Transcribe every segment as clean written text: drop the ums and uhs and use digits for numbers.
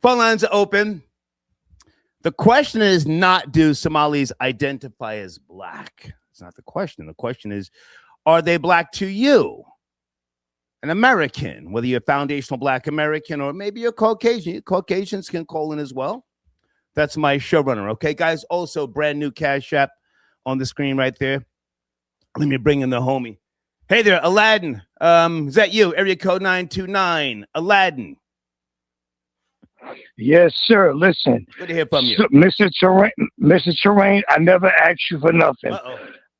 Phone lines are open. The question is not, do Somalis identify as black? It's not the question. The question is, are they black to you? An American, whether you're a foundational black American or maybe you're Caucasian. Caucasians can call in as well. That's my showrunner. Okay, guys. Also, brand new Cash App on the screen right there. Let me bring in the homie. Hey there, Aladdin. Is that you? Area code 929. Aladdin. Yes, sir. Listen. Good to hear from you. Mr. Terrain, I never asked you for nothing.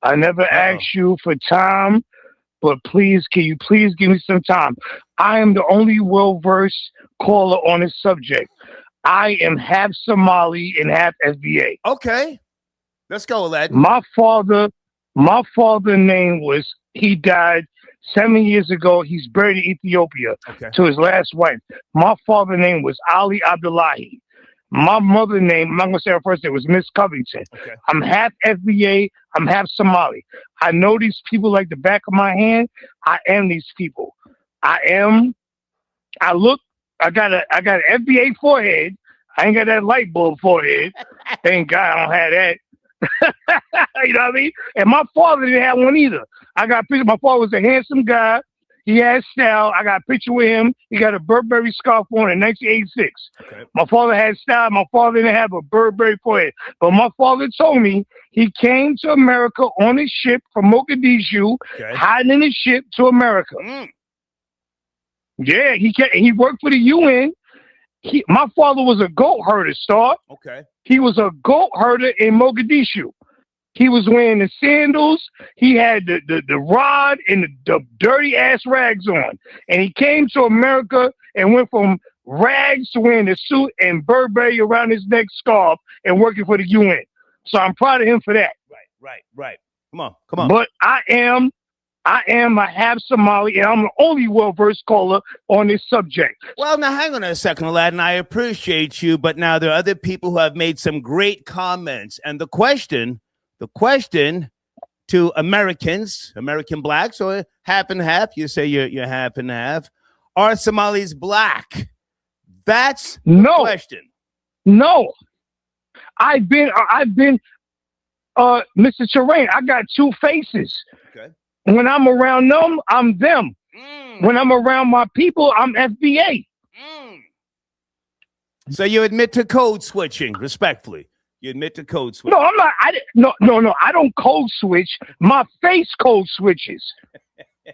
I never asked you for time, but please, can you please give me some time? I am the only well-versed caller on this subject. I am half Somali and half FBA. Okay. Let's go, Aladdin. My father's name was, he died 7 years ago. He's buried in Ethiopia to his last wife. My father's name was Ali Abdullahi. My mother's name, I'm not going to say her first name, was Miss Covington. Okay. I'm half FBA. I'm half Somali. I know these people like the back of my hand. I am these people. I got an FBA forehead. I ain't got that light bulb forehead. Thank God I don't have that. You know what I mean? And my father didn't have one either. I got a picture. My father was a handsome guy. He had style. I got a picture with him. He got a Burberry scarf on in 1986. Okay. My father had style. My father didn't have a Burberry forehead. But my father told me he came to America on his ship from Mogadishu, hiding in his ship to America. Yeah, he worked for the UN. My father was a goat herder, Star. Okay. He was a goat herder in Mogadishu. He was wearing the sandals. He had the rod and the dirty ass rags on. And he came to America and went from rags to wearing the suit and Burberry around his neck scarf and working for the UN. So I'm proud of him for that. Right. Come on. But I am a half Somali, and I'm the only well-versed caller on this subject. Well, now hang on a second, Aladdin. I appreciate you, but now there are other people who have made some great comments. And the question to Americans, American blacks, or half and half, you say you're half and half, are Somalis black? That's the question. No. I've been, Mr. Terrain, I got two faces. Okay. When I'm around them, I'm them. When I'm around my people, I'm FBA. So you admit to code switching, respectfully. You admit to code switching. No, I'm not. No. I don't code switch. My face code switches.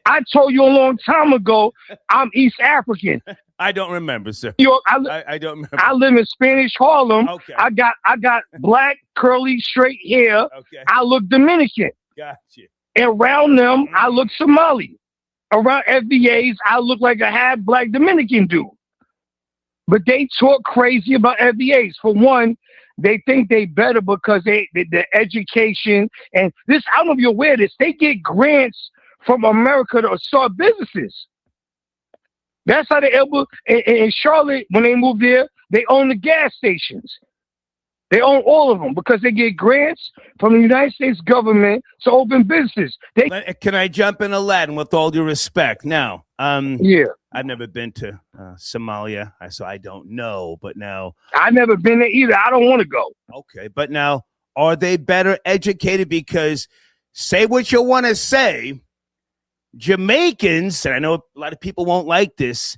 I told you a long time ago, I'm East African. I don't remember, sir. I don't remember. I live in Spanish Harlem. Okay. I got black, curly, straight hair. Okay. I look Dominican. Gotcha. Around them, I look Somali. Around FBAs, I look like a half black Dominican dude. But they talk crazy about FBAs. For one, they think they better because the education and this. I don't know if you're aware of this. They get grants from America to start businesses. That's how they able. In Charlotte, when they moved there, they own the gas stations. They own all of them because they get grants from the United States government to open businesses. Can I jump in, Aladdin, with all due respect? Now, yeah, I've never been to Somalia, so I don't know. But now, I've never been there either. I don't want to go. Okay, but now, are they better educated? Because say what you want to say, Jamaicans, and I know a lot of people won't like this,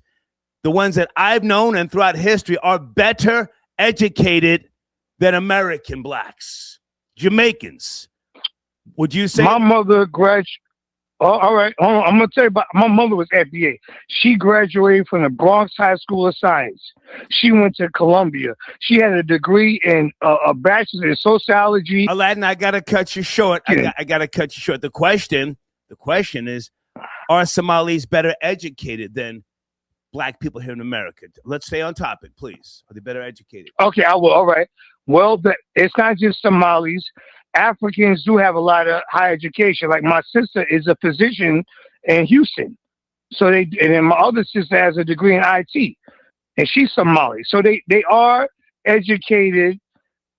the ones that I've known and throughout history are better educated than American blacks. Jamaicans. Would you say? My mother graduated. Oh, all right. I'm going to tell you about my mother was FBA. She graduated from the Bronx High School of Science. She went to Columbia. She had a degree in a bachelor's in sociology. Aladdin, I got to cut you short. I got to cut you short. The question is, are Somalis better educated than black people here in America? Let's stay on topic, please. Are they better educated? Okay, I will. All right. Well, it's not just Somalis. Africans do have a lot of higher education. Like my sister is a physician in Houston. And then my other sister has a degree in IT, and she's Somali. So they are educated.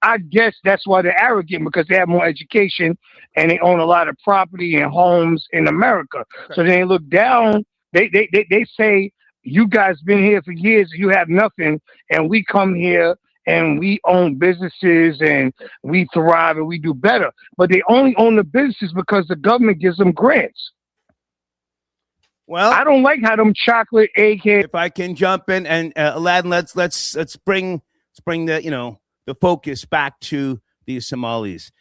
I guess that's why they're arrogant, because they have more education and they own a lot of property and homes in America. Okay. So they look down. They say, you guys been here for years, you have nothing, and we come here and we own businesses and we thrive and we do better. But they only own the businesses because the government gives them grants. Well, I don't like how them chocolate eggheads. if I can jump in and Aladdin, let's bring the the focus back to these Somalis.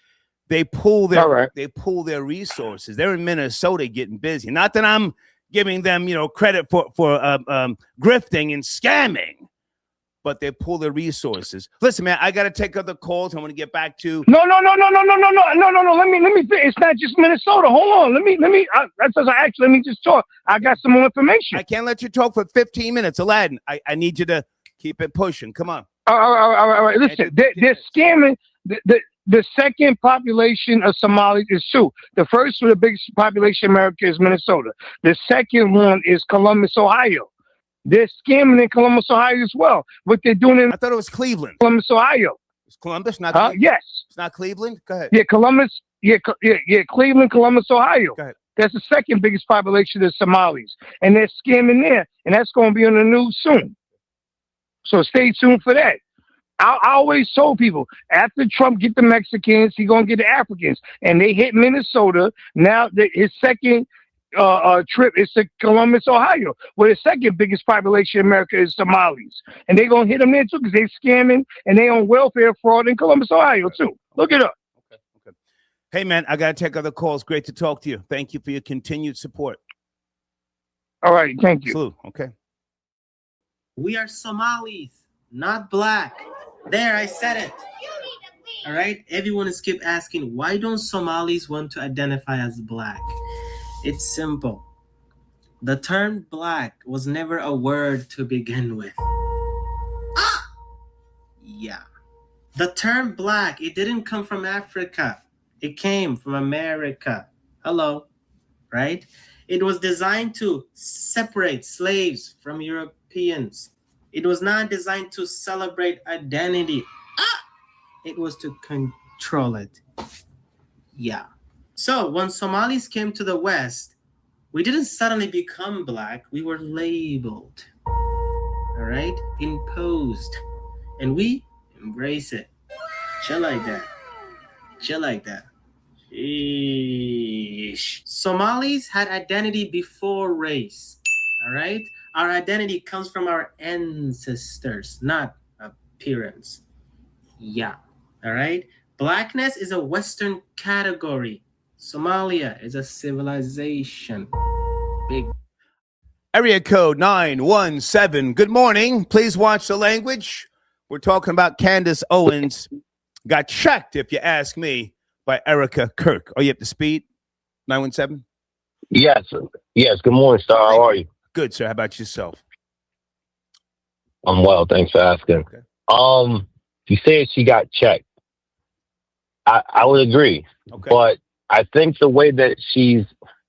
They pull their resources. They're in Minnesota getting busy. Not that I'm giving them credit for grifting and scamming, but they pull their resources. Listen, man, I got to take other calls. I want to get back to No. Let me. It's not just Minnesota. Hold on. Let me. Let me just talk. I got some more information. I can't let you talk for 15 minutes, Aladdin. I need you to keep it pushing. Come on. All right. Listen, they're scamming. The second population of Somalis is two. The first, with the biggest population in America, is Minnesota. The second one is Columbus, Ohio. They're scamming in Columbus, Ohio as well. What they're doing in I thought it was Cleveland. Columbus, Ohio. It's Columbus, not Cleveland? Yes. It's not Cleveland? Go ahead. Yeah, Columbus. Yeah, Cleveland, Columbus, Ohio. Go ahead. That's the second biggest population of Somalis. And they're scamming there. And that's going to be on the news soon. So stay tuned for that. I always told people, after Trump get the Mexicans, he going to get the Africans. And they hit Minnesota. Now his second trip is to Columbus, Ohio, where the second biggest population in America is Somalis. And they're going to hit them there too because they scamming and they on welfare fraud in Columbus, Ohio too. Look it up. Okay. Hey, man, I got to take other calls. Great to talk to you. Thank you for your continued support. All right. Thank you. Salute. Okay. We are Somalis, not black. There, I said it. All right? Everyone is keep asking, why don't Somalis want to identify as black? It's simple. The term black was never a word to begin with. Yeah. The term black, it didn't come from Africa. It came from America. Hello. Right? It was designed to separate slaves from Europeans. It was not designed to celebrate identity. It was to control it. Yeah. So when Somalis came to the West, we didn't suddenly become black. We were labeled. All right? Imposed. And we embrace it. Chill like that. Chill like that. Sheesh. Somalis had identity before race. All right? Our identity comes from our ancestors, not appearance. Yeah. All right? Blackness is a Western category. Somalia is a civilization. Big. Area code 917. Good morning. Please watch the language. We're talking about Candace Owens. Got checked, if you ask me, by Erica Kirk. Are you up to speed? 917? Yes. Good morning, sir. How are you? Good, sir. How about yourself? I'm well. Thanks for asking. Okay. You said she got checked. I would agree. Okay. But I think the way that she's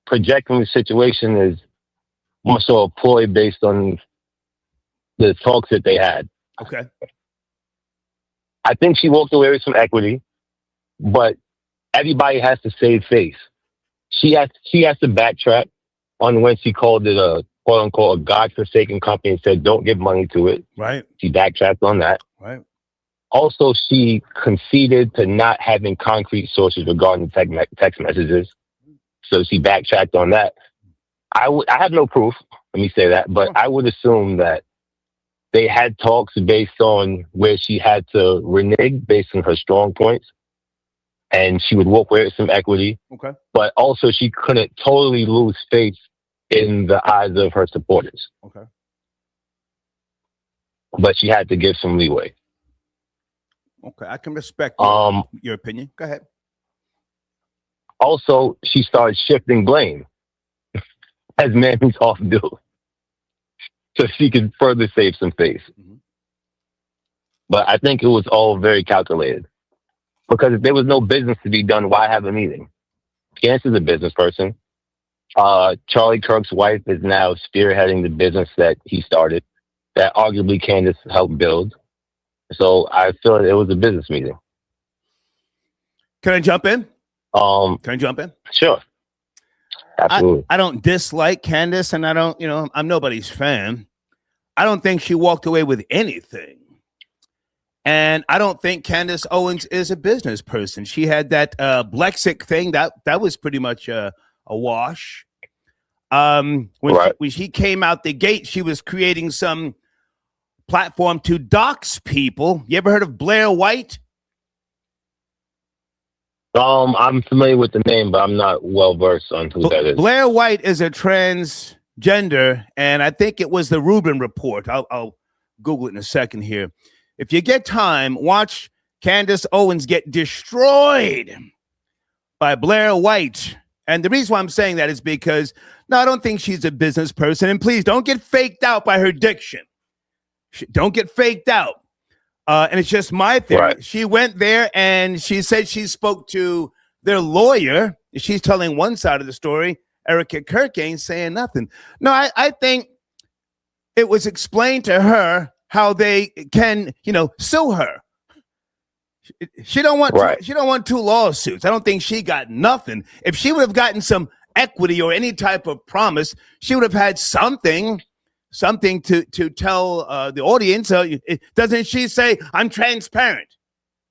projecting the situation is more so a ploy based on the talks that they had. Okay. I think she walked away with some equity, but everybody has to save face. She has to backtrack on when she called it a quote unquote a godforsaken company and said don't give money to it. Right. She backtracked on that. Right. Also, she conceded to not having concrete sources regarding text messages. So she backtracked on that. I have no proof, let me say that, but I would assume that they had talks based on where she had to renege based on her strong points. And she would walk away with some equity. Okay. But also she couldn't totally lose faith in the eyes of her supporters. Okay. But she had to give some leeway. Okay. I can respect your opinion. Go ahead. Also, she started shifting blame, as Mammies often do, so she could further save some face. Mm-hmm. But I think it was all very calculated. Because if there was no business to be done, why have a meeting? Candace is a business person. Charlie Kirk's wife is now spearheading the business that he started, that arguably Candace helped build. So I feel it was a business meeting. Can I jump in? Can I jump in? Sure. Absolutely. I don't dislike Candace, and I don't, I'm nobody's fan. I don't think she walked away with anything. And I don't think Candace Owens is a business person. She had that Blexic thing that was pretty much a wash. When she came out the gate, she was creating some platform to dox people. You ever heard of Blair White? I'm familiar with the name, but I'm not well versed on who that is. Blair White is a transgender, and I think it was the Rubin Report. I'll Google it in a second here. If you get time, watch Candace Owens get destroyed by Blair White. And the reason why I'm saying that is because, no, I don't think she's a business person. And please don't get faked out by her diction. Don't get faked out. And it's just my theory. Right. She went there and she said she spoke to their lawyer. She's telling one side of the story. Erica Kirk ain't saying nothing. No, I think it was explained to her how they can, sue her. She don't want she don't want 2 lawsuits. I don't think she got nothing. If she would have gotten some equity or any type of promise, she would have had something to tell the audience. Doesn't she say, I'm transparent?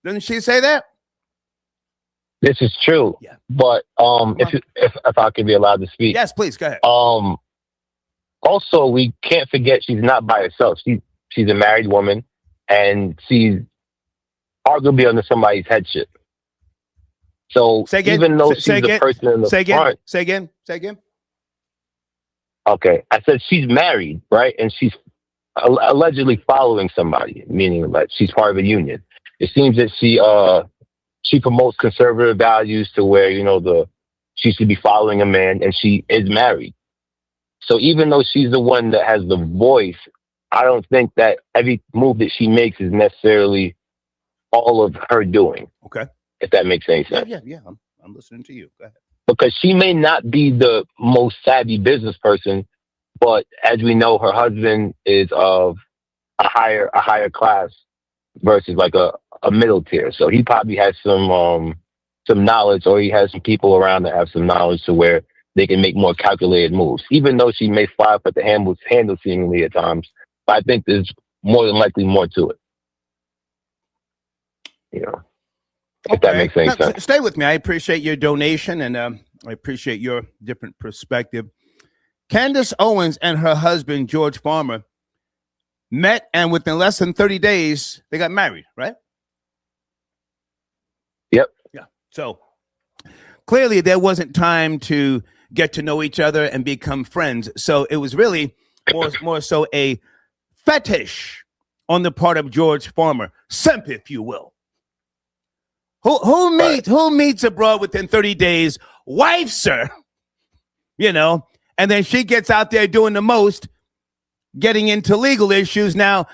Doesn't she say that? This is true. Yeah. But if I could be allowed to speak. Yes, please, go ahead. Also, we can't forget she's not by herself. She's a married woman, and she's arguably under somebody's headship. So even though she's the person in the front. Say again. Okay. I said she's married, right? And she's allegedly following somebody, meaning that she's part of a union. It seems that she promotes conservative values to where, she should be following a man, and she is married. So even though she's the one that has the voice, I don't think that every move that she makes is necessarily all of her doing. Okay. If that makes any sense. Yeah. I'm listening to you. Go ahead. Because she may not be the most savvy business person, but as we know, her husband is of a higher class versus like a middle tier. So he probably has some knowledge, or he has some people around that have some knowledge to where they can make more calculated moves. Even though she may fly up at the handle seemingly at times, but I think there's more than likely more to it. If that makes any sense. Stay with me. I appreciate your donation, and I appreciate your different perspective. Candace Owens and her husband, George Farmer, met, and within less than 30 days, they got married, right? Yep. Yeah. So clearly there wasn't time to get to know each other and become friends. So it was really more so a fetish on the part of George Farmer, simp, if you will. Who meets abroad within 30 days, wifes her, and then she gets out there doing the most, getting into legal issues. Now,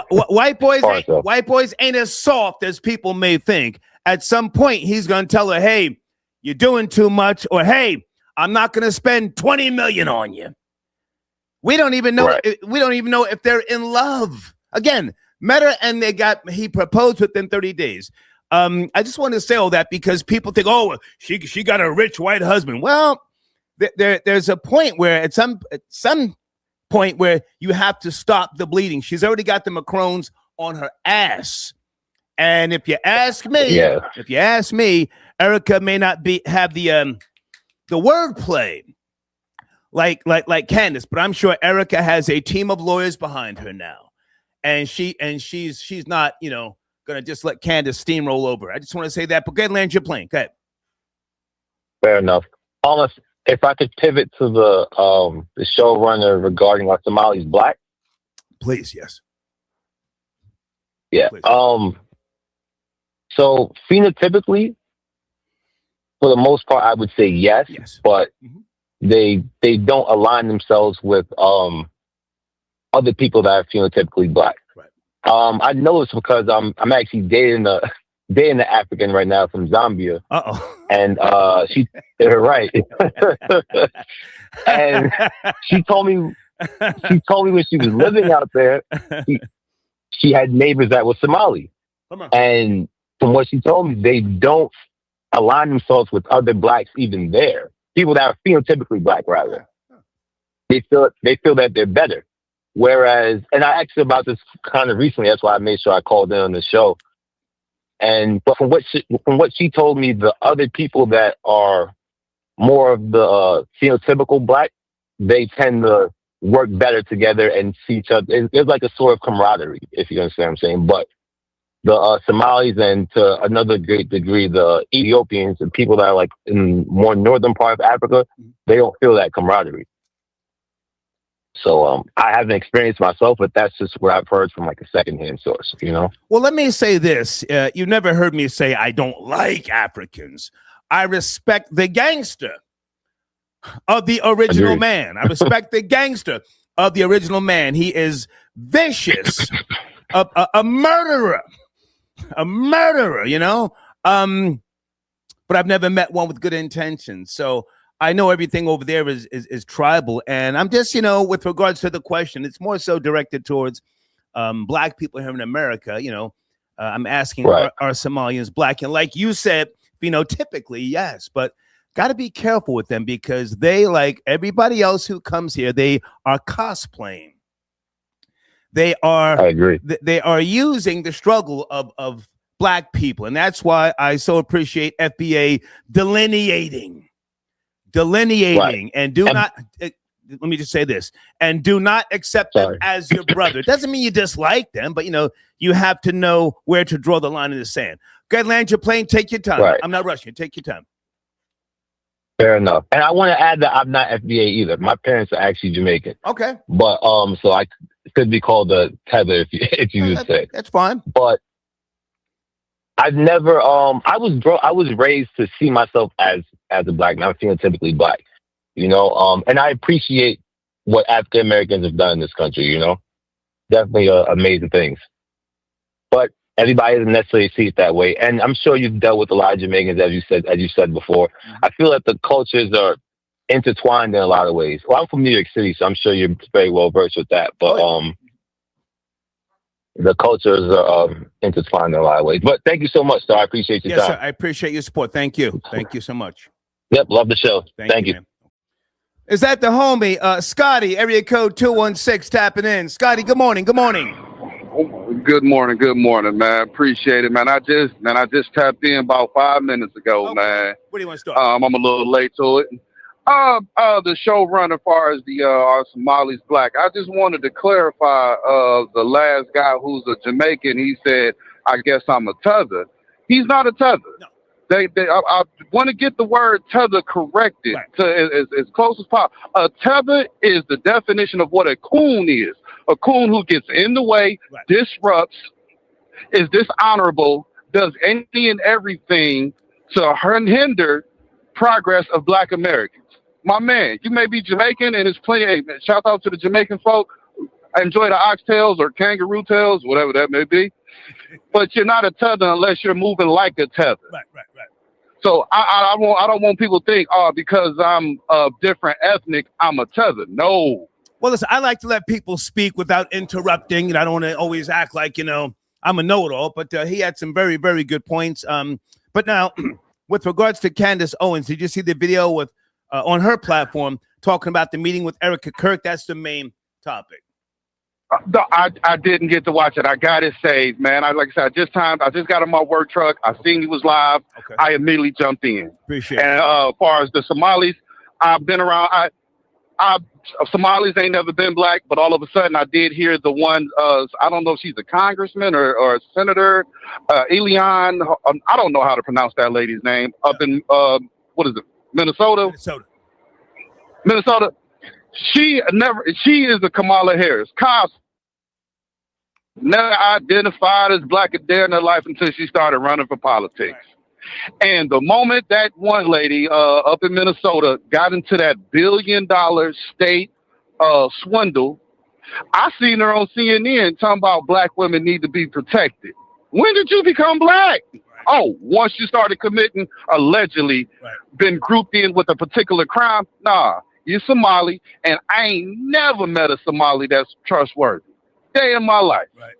white boys ain't as soft as people may think. At some point, he's going to tell her, hey, you're doing too much, or hey, I'm not going to spend $20 million on you. We don't even know. We don't even know if they're in love. Again, met her and he proposed within 30 days. I just want to say all that because people think, oh, she got a rich white husband. Well, there's a point where at some point where you have to stop the bleeding. She's already got the Macrons on her ass. And if you ask me, Erica may not have the wordplay like Candace, but I'm sure Erica has a team of lawyers behind her now, and she's not gonna just let Candace steamroll over. I just want to say that. But go ahead, land your plane. Go ahead. Fair enough. Almost. If I could pivot to the showrunner regarding are Somalis black? Please, yes. Yeah. Please. So phenotypically, for the most part, I would say yes. But they don't align themselves with other people that are phenotypically black. Right. I know it's because I'm actually dating the African right now from Zambia. And they're right. And she told me when she was living out there, she had neighbors that were Somali. And from what she told me, they don't align themselves with other blacks even there. People that are phenotypically black, rather. They feel that they're better. Whereas, and I asked her about this kind of recently. That's why I made sure I called in on the show. But from what she told me, the other people that are more of the phenotypical black, they tend to work better together and see each other. It's like a sort of camaraderie, if you understand what I'm saying. But the Somalis and to another great degree, the Ethiopians and people that are like in more northern part of Africa, they don't feel that camaraderie. So I haven't experienced myself, but that's just what I've heard from like a secondhand source, you know? Well, let me say this. You never heard me say I don't like Africans. I respect the gangster of the original man. I respect the gangster of the original man. He is vicious, a murderer, you know? But I've never met one with good intentions. So I know everything over there is tribal. And I'm just, you know, with regards to the question, it's more so directed towards black people here in America. You know, I'm asking, are Somalians black? And like you said, phenotypically, yes, but got to be careful with them because they, like everybody else who comes here, they are cosplaying. They are, I agree. They are using the struggle of black people. And that's why I so appreciate FBA delineating and do not, let me just say this, and do not accept them as your brother. It doesn't mean you dislike them, but, you know, you have to know where to draw the line in the sand. Go ahead, land your plane, take your time. Right. I'm not rushing you. Take your time. Fair enough. And I want to add that I'm not FBA either. My parents are actually Jamaican. Okay. But so I could be called a tether if you would say. That's fine. But I've never I was raised to see myself as a black man. I'm phenotypically black, you know. And I appreciate what African Americans have done in this country, you know. Definitely amazing things. But everybody doesn't necessarily see it that way. And I'm sure you've dealt with a lot of Jamaicans, as you said before. I feel that the cultures are intertwined in a lot of ways. Well, I'm from New York City, so I'm sure you're very well versed with that. But the cultures are intertwined in a lot of ways. But thank you so much, sir. I appreciate your time. Yes, sir. I appreciate your support. Thank you. Thank you so much. Yep, love the show. Thank you. Man. Is that the homie, Scotty, area code 216, tapping in. Scotty, good morning. Good morning. Good morning, man. Appreciate it, man. I just tapped in about 5 minutes ago, man. Where do you want to start? I'm a little late to it. The showrunner, as far as our Somalis black, I just wanted to clarify. The last guy who's a Jamaican, he said, "I guess I'm a tether." He's not a tether. No. I want to get the word tether corrected to as close as possible. A tether is the definition of what a coon is. A coon who gets in the way, disrupts, is dishonorable, does anything and everything to hinder progress of black Americans. My man, you may be Jamaican and it's plenty. Hey, man, shout out to the Jamaican folk. I enjoy the oxtails or kangaroo tails, whatever that may be. But you're not a tether unless you're moving like a tether. Right. So I don't want people to think, because I'm different ethnic, I'm a tether. No. Well, listen, I like to let people speak without interrupting, and I don't want to always act like, you know, I'm a know-it-all, but he had some very, very good points. But now, with regards to Candace Owens, did you see the video with on her platform talking about the meeting with Erica Kirk? That's the main topic. No, I didn't get to watch it. I got it saved, man. Like I said, I just got in my work truck. I seen he was live. Okay. I immediately jumped in. Appreciate it. And as far as the Somalis, I've been around. Somalis ain't never been black, but all of a sudden I did hear the one. I don't know if she's a congressman or a senator, Elian. I don't know how to pronounce that lady's name. Up in what is it, Minnesota? Minnesota. She is a Kamala Harris. Never identified as black a day in her life until she started running for politics. Right. And the moment that one lady up in Minnesota got into that $1 billion state swindle, I seen her on CNN talking about black women need to be protected. When did you become black? Right. Oh, once you started committing, allegedly, been grouped in with a particular crime? Nah, you're Somali, and I ain't never met a Somali that's trustworthy. Day in my life. Right.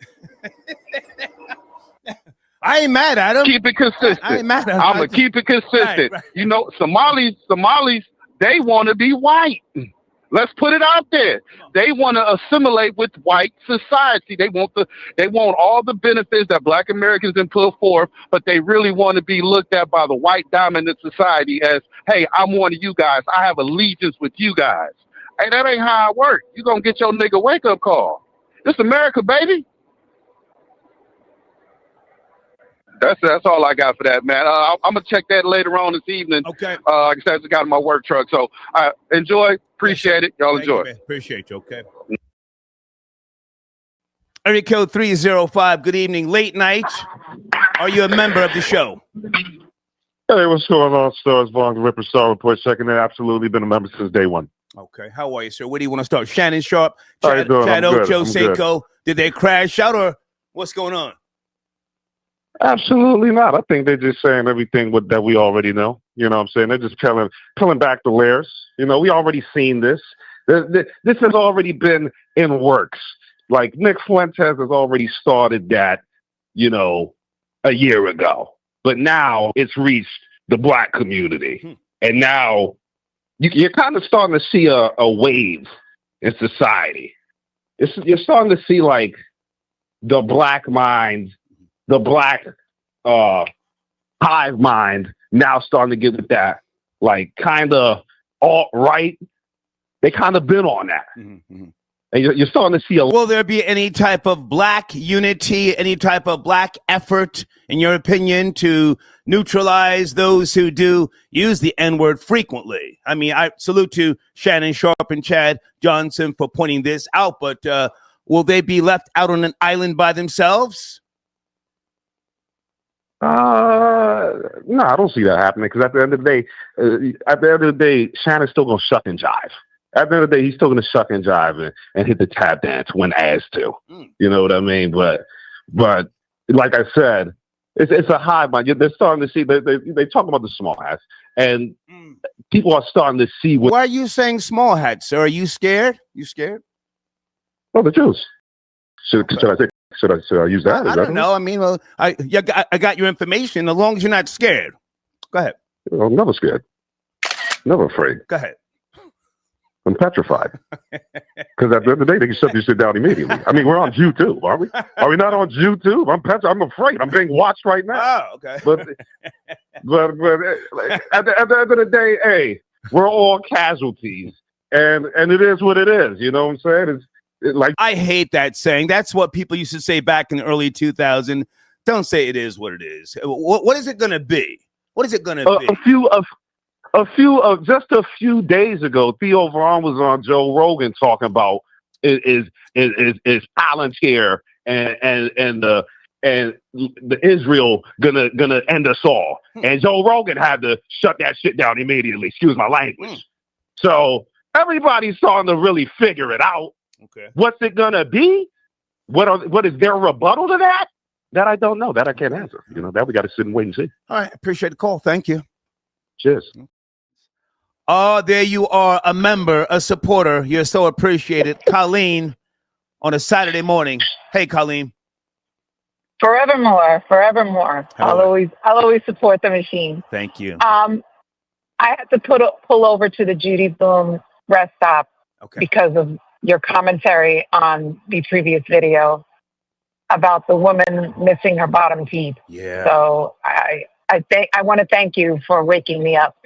I ain't mad at him. Keep it consistent. I ain't mad at him. I'm going to keep it consistent. Right. You know, Somalis, they want to be white. Let's put it out there. They want to assimilate with white society. They want all the benefits that Black Americans can put forth, but they really want to be looked at by the white dominant society as, hey, I'm one of you guys. I have allegiance with you guys. Hey, that ain't how it works. You gonna get your nigga wake up call. This America, baby. That's all I got for that, man. I'm gonna check that later on this evening. Okay. Like I said, I just got in my work truck, so enjoy. Appreciate it. Y'all enjoy. Appreciate you. Okay. Area code 305. Good evening. Late night. Are you a member of the show? Hey, what's going on, Stars? Vaughn, the Ripper Star Report. Checking in. Absolutely been a member since day one. Okay. How are you, sir? Where do you want to start? Shannon Sharp, How you doing? Chad I'm good. Ocho I'm good. Cinco. Did they crash out or what's going on? Absolutely not. I think they're just saying everything that we already know. You know what I'm saying? They're just peeling back the layers. You know, we already seen this. This has already been in works. Like, Nick Fuentes has already started that, you know, a year ago. But now it's reached the Black community. And now you're kind of starting to see a wave in society. You're starting to see, like, the Black mind, the Black hive mind now starting to get with that, like, kind of alt-right. They kind of been on that. Mm-hmm. And you're starting to see Will there be any type of Black unity, any type of Black effort, in your opinion, to neutralize those who do use the N-word frequently? I mean, I salute to Shannon Sharp and Chad Johnson for pointing this out, but will they be left out on an island by themselves? No, I don't see that happening, because at the end of the day, Shannon's still gonna shuck and jive. At the end of the day, he's still gonna shuck and jive and hit the tap dance when asked to. You know what I mean? But like I said, it's a high mind. They're starting to see. They talk about the small hats, and people are starting to see. Why are you saying small hats, sir? Are you scared? You scared? Oh, the Jews. Should I use that? I don't know. I mean, well, I got your information. As long as you're not scared. Go ahead. I'm never scared. Never afraid. Go ahead. I'm petrified. Because at the end of the day, they can shut this shit down immediately. I mean, we're on YouTube, are we? Are we not on YouTube? I'm afraid. I'm being watched right now. Oh, okay. But at the end of the day, hey, we're all casualties, and it is what it is. You know what I'm saying? Like, I hate that saying. That's what people used to say back in the early 2000s. Don't say it is what it is. What is it going to be? What is it going to be? Just a few days ago, Theo Vaughn was on Joe Rogan talking about is Palantir and the Israel gonna end us all, and Joe Rogan had to shut that shit down immediately. Excuse my language. So everybody's starting to really figure it out. Okay. What's it gonna be? What is their rebuttal to that? That I don't know. That I can't answer. You know, that we got to sit and wait and see. All right. Appreciate the call. Thank you. Cheers. Oh, there you are, a member, a supporter. You're so appreciated. Colleen on a Saturday morning. Hey, Colleen. Forevermore. I'll always support the machine. Thank you. I had to pull over to the Judy Bloom rest stop because of your commentary on the previous video about the woman missing her bottom teeth. Yeah. So I want to thank you for waking me up.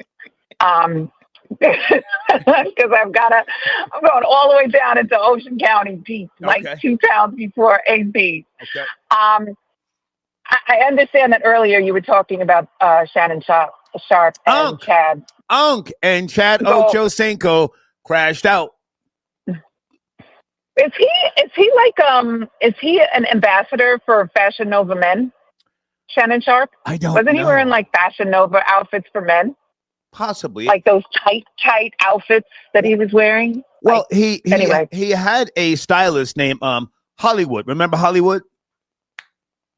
Because I'm going all the way down into Ocean County, Pete, like 2 towns before AC. Okay. I understand that earlier you were talking about Shannon Sharp and Chad. And Chad Ocho Cinco crashed out. Is he an ambassador for Fashion Nova Men? Shannon Sharp? I don't Wasn't know. he wearing like Fashion Nova outfits for men? Possibly. Like those tight outfits that he was wearing? Well, anyway. he had a stylist named Hollywood. Remember Hollywood?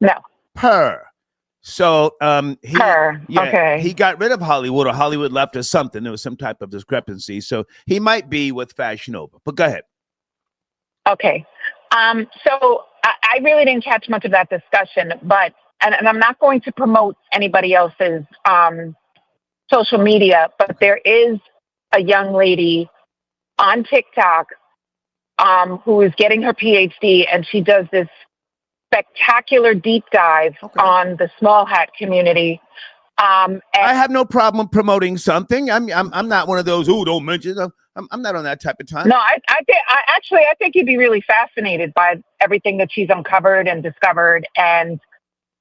No. Her. So he got rid of Hollywood, or Hollywood left or something. There was some type of discrepancy. So he might be with Fashion Nova. But go ahead. Okay. So I really didn't catch much of that discussion, but and I'm not going to promote anybody else's social media, but there is a young lady on TikTok who is getting her PhD, and she does this spectacular deep dive on the small hat community. I have no problem promoting something. I'm not one of those who don't mention. I'm not on that type of time. No, I think you'd be really fascinated by everything that she's uncovered and discovered, and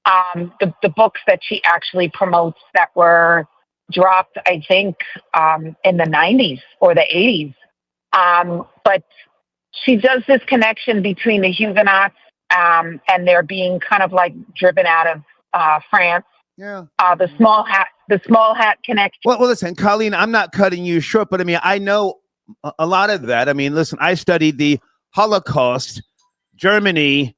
the books that she actually promotes that were dropped, I think, in the 90s or the 80s. But she does this connection between the Huguenots and they're being kind of like driven out of France. Yeah. The small hat connection. Well, listen, Colleen, I'm not cutting you short, but I mean, I know a lot of that. I mean, listen, I studied the Holocaust, Germany,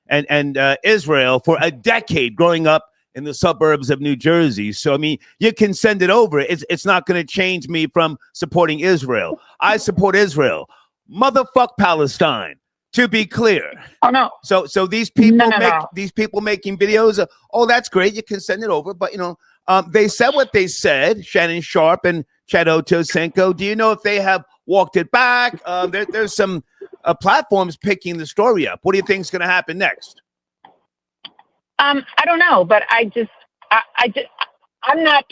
and Israel for a decade growing up in the suburbs of New Jersey. So, I mean, you can send it over. It's not going to change me from supporting Israel. I support Israel. Motherfuck Palestine. To be clear. Oh no. So these people No. these people making videos. Oh, that's great. You can send it over. But they said what they said. Shannon Sharp and Chad Ochocinco. Do you know if they have walked it back? There's some platforms picking the story up. What do you think is going to happen next? I don't know, but I'm not.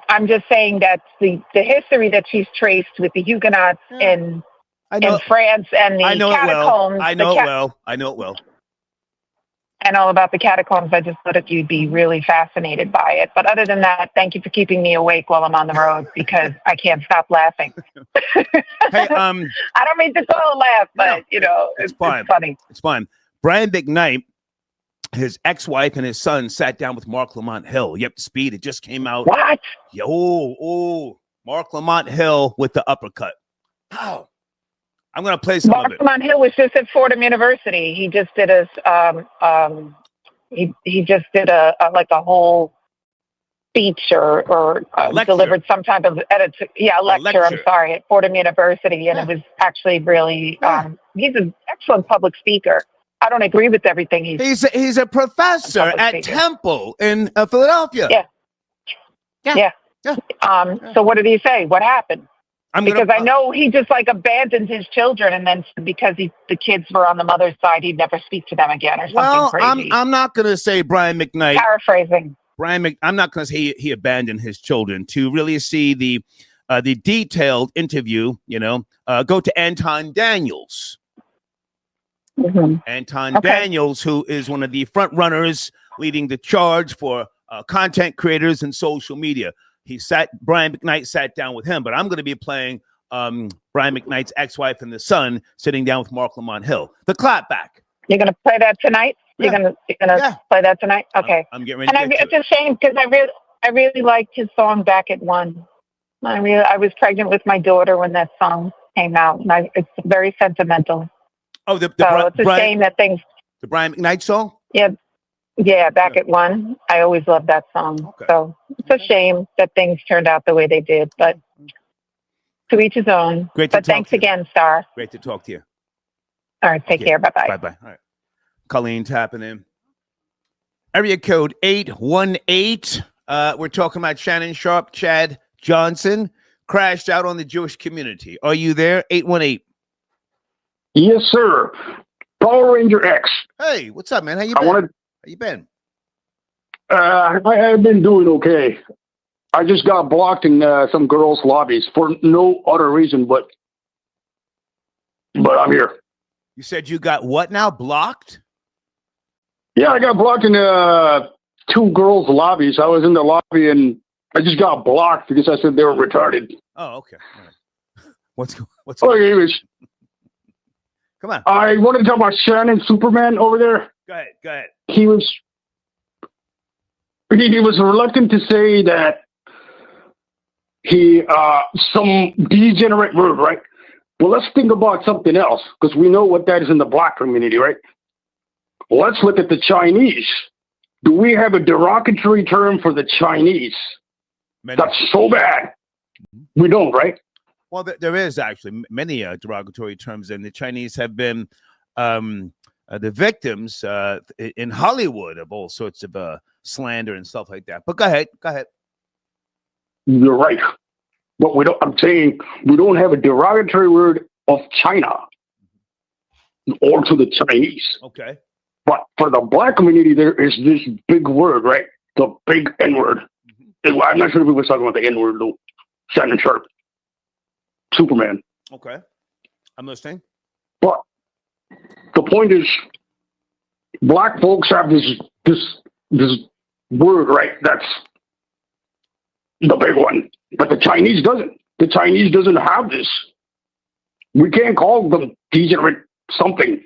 I'm just saying that the history that she's traced with the Huguenots in France and the catacombs. I know it well. And all about the catacombs. I just thought that you'd be really fascinated by it. But other than that, thank you for keeping me awake while I'm on the road because I can't stop laughing. Hey, I don't mean to call a laugh, but it's fine. It's funny. It's fine. Brian McKnight, his ex-wife and his son sat down with Mark Lamont Hill. You up to speed? It just came out. What? Mark Lamont Hill with the uppercut. Oh. I'm going to play some of it. Mark Lamont Hill was just at Fordham University. He just did he just did a whole speech or delivered some type of lecture. I'm sorry, at Fordham University, and it was actually really. He's an excellent public speaker. I don't agree with everything he's a professor at Temple in Philadelphia. Yeah. So what did he say? What happened? Because I know he just abandoned his children, and then because the kids were on the mother's side, he'd never speak to them again or something crazy. I'm not going to say Brian McKnight. Paraphrasing. I'm not going to say he abandoned his children. To really see the detailed interview, go to Anton Daniels. Mm-hmm. Anton Daniels, who is one of the front runners leading the charge for content creators and social media. Brian McKnight sat down with him, but I'm going to be playing Brian McKnight's ex-wife and the son sitting down with Mark Lamont Hill. The clapback. You're going to play that tonight? Yeah. You're gonna play that tonight? Okay. I'm getting ready. And it's a shame because I really liked his song Back at One. I was pregnant with my daughter when that song came out, and it's very sentimental. Oh, it's a shame that things. The Brian McKnight song? Yeah, Back at One. I always loved that song. Okay. So it's a shame that things turned out the way they did, but to each his own. Great to talk thanks to you. again, Star. Great to talk to you. All right, take care. Bye-bye. Bye-bye. All right. Colleen tapping in. Area code 818. We're talking about Shannon Sharp, Chad Johnson crashed out on the Jewish community. Are you there? 818. Yes, sir. Power Ranger X. Hey, what's up, man? How you been? How you been? I've been doing okay. I just got blocked in some girls' lobbies for no other reason, but I'm here. You said you got what now? Blocked? Yeah, I got blocked in two girls' lobbies. I was in the lobby and I just got blocked because I said they were retarded. Oh, okay. All right. What's anyways. Come on. I wanted to talk about Shannon Superman over there. Go ahead. He was reluctant to say that he some degenerate word, right? Well, let's think about something else because we know what that is in the black community, right? Let's look at the Chinese. Do we have a derogatory term for the Chinese? That's so bad. We don't, right? Well, there is actually many derogatory terms, and the Chinese have been the victims in Hollywood of all sorts of slander and stuff like that. But go ahead. You're right. But we don't. I'm saying we don't have a derogatory word of China or to the Chinese. Okay. But for the black community, there is this big word, right? The big N word. I'm not sure if we were talking about the N word though. Shannon Sharp, Superman. Okay, I'm listening. But the point is, black folks have this word, right? That's the big one. But the Chinese doesn't. The Chinese doesn't have this. We can't call them degenerate something.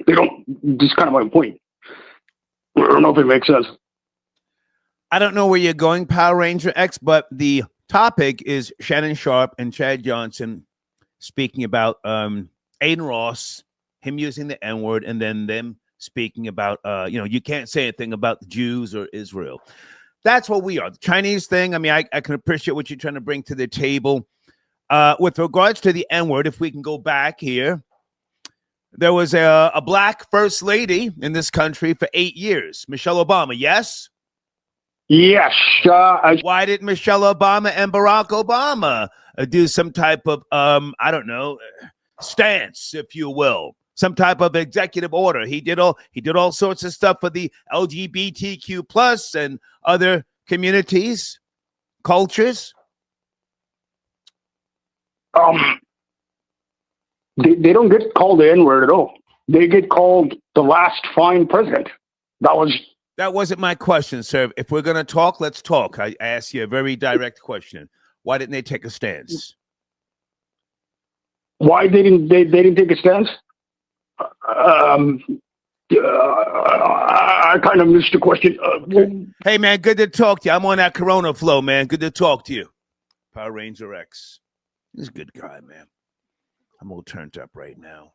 They don't. This is kind of my point. I don't know if it makes sense. I don't know where you're going, Power Ranger X, but the topic is Shannon Sharp and Chad Johnson speaking about Aiden Ross, him using the N-word, and then them speaking about, you can't say anything about the Jews or Israel. That's what we are. The Chinese thing, I mean, I can appreciate what you're trying to bring to the table. With regards to the N-word, if we can go back here, there was a black first lady in this country for 8 years, Michelle Obama, yes? Yes. Why did Michelle Obama and Barack Obama do some type of, stance, if you will, some type of executive order? He did all sorts of stuff for the LGBTQ plus and other communities, cultures. They don't get called the N-word at all. They get called the last fine president. That wasn't my question, sir. If we're going to talk, let's talk. I asked you a very direct question. Why didn't they take a stance? Why they didn't take a stance? I kind of missed the question. Okay. Hey, man, good to talk to you. I'm on that Corona flow, man. Good to talk to you. Power Ranger X. He's a good guy, man. I'm all turned up right now.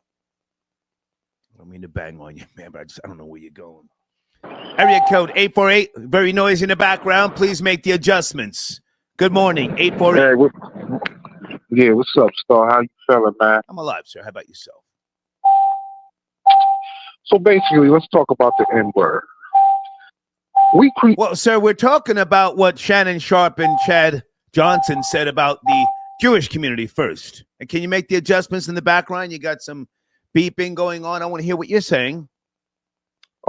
I don't mean to bang on you, man, but I don't know where you're going. Area code 848. Very noisy in the background. Please make the adjustments. Good morning, 848. Hey, what's up, Star? How you feeling, man? I'm alive, sir. How about yourself? So basically, let's talk about the N-word. Well, sir, we're talking about what Shannon Sharp and Chad Johnson said about the Jewish community first. And can you make the adjustments in the background? You got some beeping going on. I want to hear what you're saying.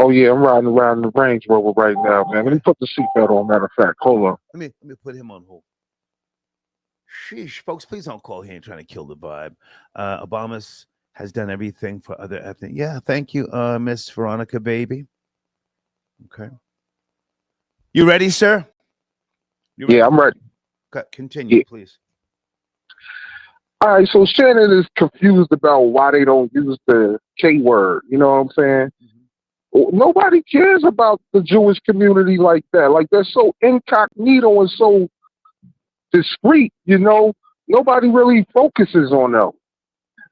Oh, yeah, I'm riding around the Range Rover right now, man. Let me put the seatbelt on, matter of fact. Hold on. Let me put him on hold. Sheesh, folks, please don't call here and trying to kill the vibe. Obama has done everything for other ethnic. Yeah, thank you, Miss Veronica, baby. Okay. You ready, sir? Yeah, I'm ready. Okay, continue, please. All right, so Shannon is confused about why they don't use the K word. You know what I'm saying? Nobody cares about the Jewish community like that. Like, they're so incognito and so discreet, nobody really focuses on them.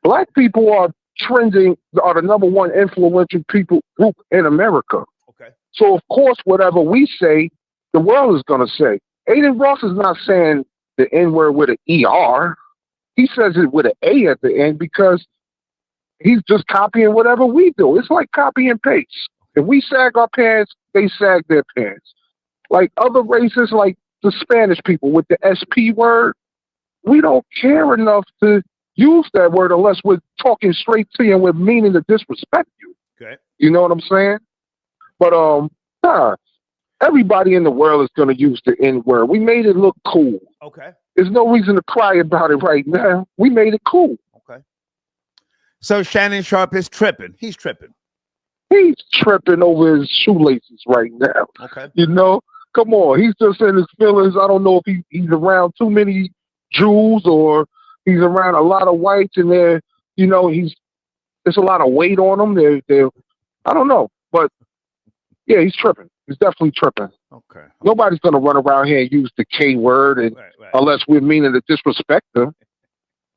Black people are the number one influential people group in America. Okay. So, of course, whatever we say, the world is going to say. Aiden Ross is not saying the N-word with an E-R. He says it with an A at the end because he's just copying whatever we do. It's like copy and paste. If we sag our pants, they sag their pants. Like other races, like the Spanish people with the SP word, we don't care enough to use that word unless we're talking straight to you and we're meaning to disrespect you. Okay. You know what I'm saying? But everybody in the world is going to use the N-word. We made it look cool. Okay. There's no reason to cry about it right now. We made it cool. Okay. So Shannon Sharp is tripping. He's tripping. He's tripping over his shoelaces right now. Okay. Come on. He's just in his feelings. I don't know if he's around too many Jews or he's around a lot of whites and there's a lot of weight on him. I don't know. But yeah, he's tripping. He's definitely tripping. Okay. Nobody's going to run around here and use the K word unless we're meaning to disrespect them.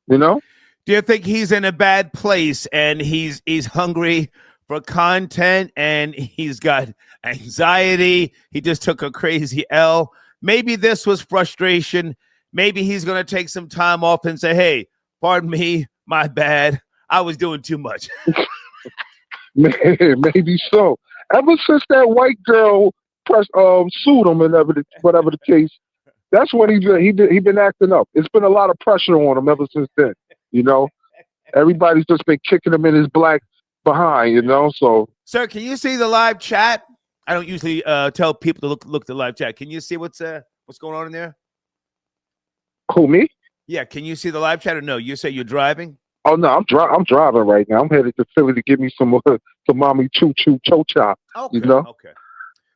Do you think he's in a bad place and he's hungry for content and he's got anxiety? He just took a crazy L. Maybe this was frustration. Maybe he's going to take some time off and say, hey, pardon me, my bad. I was doing too much. Maybe so. Ever since that white girl sued him and whatever the case, That's when he been acting up. It's been a lot of pressure on him ever since then. You know, everybody's just been kicking him in his black behind. You know, so. Sir, can you see the live chat? I don't usually tell people to look the live chat. Can you see what's going on in there? Who, me? Yeah, can you see the live chat or no? You say you're driving? Oh no, I'm driving right now. I'm headed to Philly to give me some mommy choo choo cho chop. Okay, you know. Okay.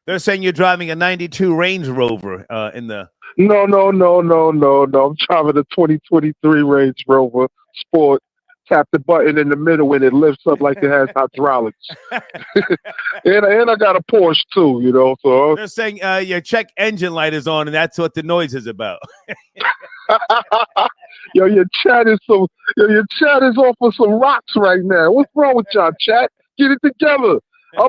They're saying you're driving a '92 Range Rover in the. No. I'm driving a 2023 Range Rover Sport. Tap the button in the middle and it lifts up like it has hydraulics. and I got a Porsche too, you know. So they're saying your check engine light is on, and that's what the noise is about. Yo, your chat is off of some rocks right now. What's wrong with y'all, chat? Get it together.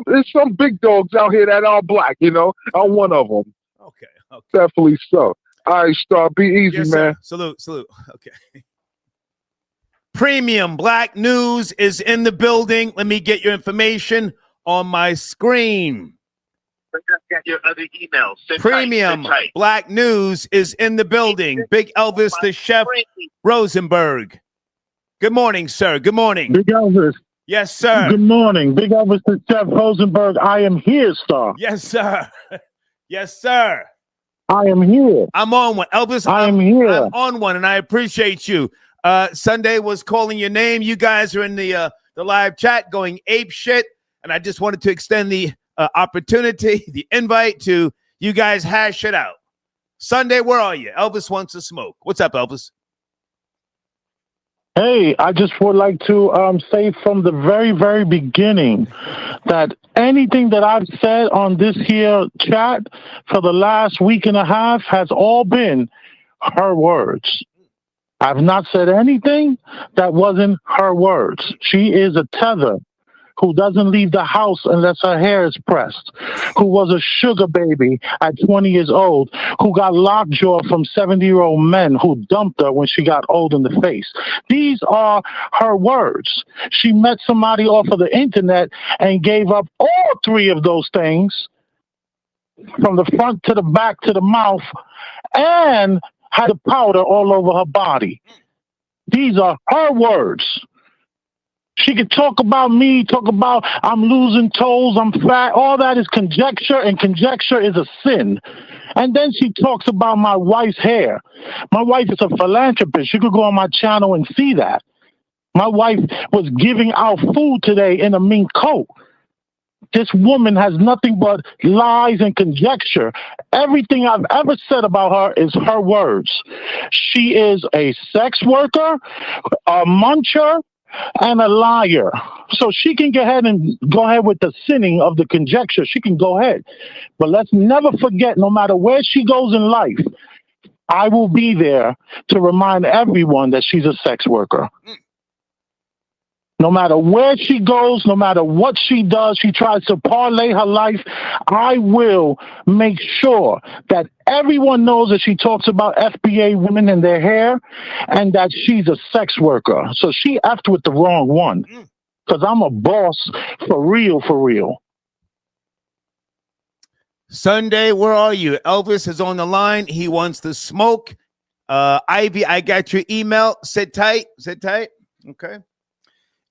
There's some big dogs out here that are black, you know. I'm one of them. Okay. Definitely so. All right, Star, be easy, yes, man. Salute. Okay. Premium Black News is in the building. Let me get your information on my screen. Get your other emails. Premium Black News is in the building. Big Elvis, the chef, Rosenberg. Good morning, sir. Good morning. Big Elvis. Yes, sir. Good morning. Big Elvis, the chef, Rosenberg. I am here, Star. Yes, sir. Yes, sir. I am here. I'm on one. Elvis, I'm here. I'm on one, and I appreciate you. Sunday was calling your name. You guys are in the live chat going ape shit, and I just wanted to extend the opportunity, the invite to you guys hash it out. Sunday, where are you? Elvis wants to smoke. What's up, Elvis? Hey, I just would like to say from the very, very beginning that anything that I've said on this here chat for the last week and a half has all been her words. I've not said anything that wasn't her words. She is a tether who doesn't leave the house unless her hair is pressed, who was a sugar baby at 20 years old, who got lockjaw from 70-year-old men who dumped her when she got old in the face. These are her words. She met somebody off of the internet and gave up all three of those things, from the front to the back to the mouth, and had the powder all over her body. These are her words. She could talk about me, talk about I'm losing toes, I'm fat. All that is conjecture, and conjecture is a sin. And then she talks about my wife's hair. My wife is a philanthropist. You could go on my channel and see that. My wife was giving out food today in a mink coat. This woman has nothing but lies and conjecture. Everything I've ever said about her is her words. She is a sex worker, a muncher, and a liar. So she can go ahead with the sinning of the conjecture. She can go ahead. But let's never forget, no matter where she goes in life, I will be there to remind everyone that she's a sex worker. No matter where she goes, no matter what she does, she tries to parlay her life. I will make sure that everyone knows that she talks about FBA women and their hair and that she's a sex worker. So she effed with the wrong one, because I'm a boss for real, for real. Sunday, where are you? Elvis is on the line. He wants to smoke. Ivy, I got your email. Sit tight. Okay.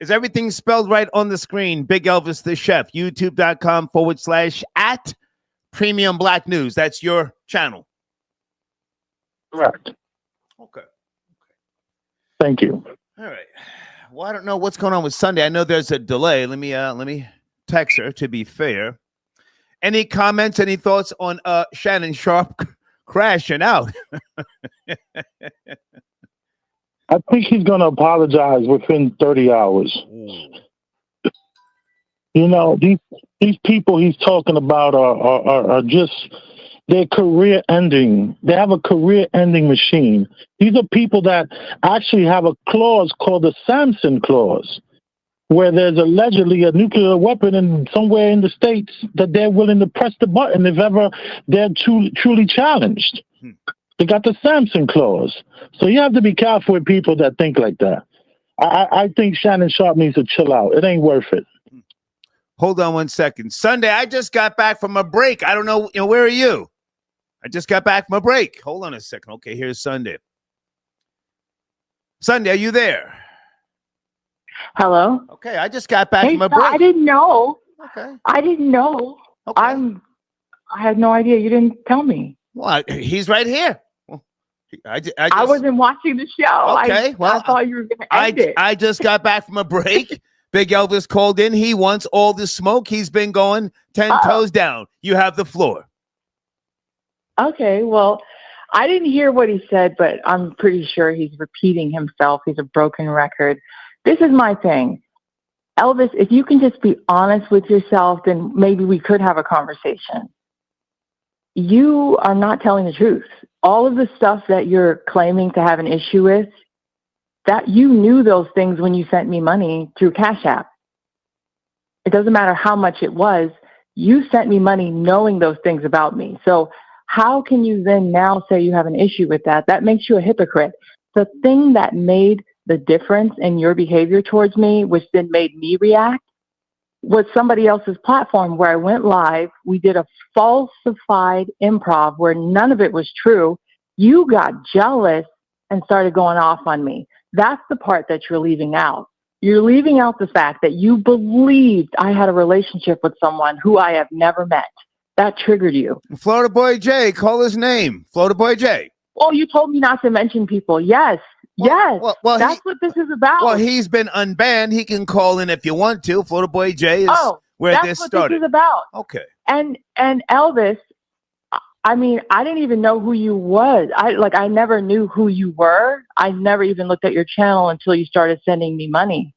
Is everything spelled right on the screen? Big Elvis the Chef, youtube.com/@ Premium Black News. That's your channel. Correct. Okay. Thank you. All right. Well, I don't know what's going on with Sunday. I know there's a delay. Let me text her to be fair. Any comments, any thoughts on Shannon Sharp crashing out? I think he's going to apologize within 30 hours. You know, these people he's talking about are just, they're career ending. They have a career ending machine. These are people that actually have a clause called the Samson clause, where there's allegedly a nuclear weapon in somewhere in the States that they're willing to press the button if ever they're truly challenged. They got the Samson clause. So you have to be careful with people that think like that. I think Shannon Sharp needs to chill out. It ain't worth it. Hold on one second. Sunday, I just got back from a break. I don't know, where are you? I just got back from a break. Hold on a second. Okay, here's Sunday. Sunday, are you there? Hello. Okay, I just got back Hey, from a no, break. I didn't know. Okay. I didn't know. Okay. I had no idea. You didn't tell me. Well, he's right here. Well, I wasn't watching the show. Okay, well, I thought you were going to end it. I just got back from a break. Big Elvis called in. He wants all the smoke. He's been going 10 toes down. You have the floor. Okay, well, I didn't hear what he said, but I'm pretty sure he's repeating himself. He's a broken record. This is my thing. Elvis, if you can just be honest with yourself, then maybe we could have a conversation. You are not telling the truth. All of the stuff that you're claiming to have an issue with, that you knew those things when you sent me money through Cash App. It doesn't matter how much it was. You sent me money knowing those things about me. So how can you then now say you have an issue with that? That makes you a hypocrite. The thing that made the difference in your behavior towards me, which then made me react, was somebody else's platform where I went live. We did a falsified improv where none of it was true. You got jealous and started going off on me. That's the part that you're leaving out. You're leaving out the fact that you believed I had a relationship with someone who I have never met. That triggered you. Florida Boy J, call his name. Florida Boy J. Oh, you told me not to mention people. Yes. Yes. Well, that's what this is about. Well, he's been unbanned. He can call in if you want to. Florida Boy J is where this started. That's what this is about. Okay. And Elvis, I mean, I didn't even know who you was. I never knew who you were. I never even looked at your channel until you started sending me money.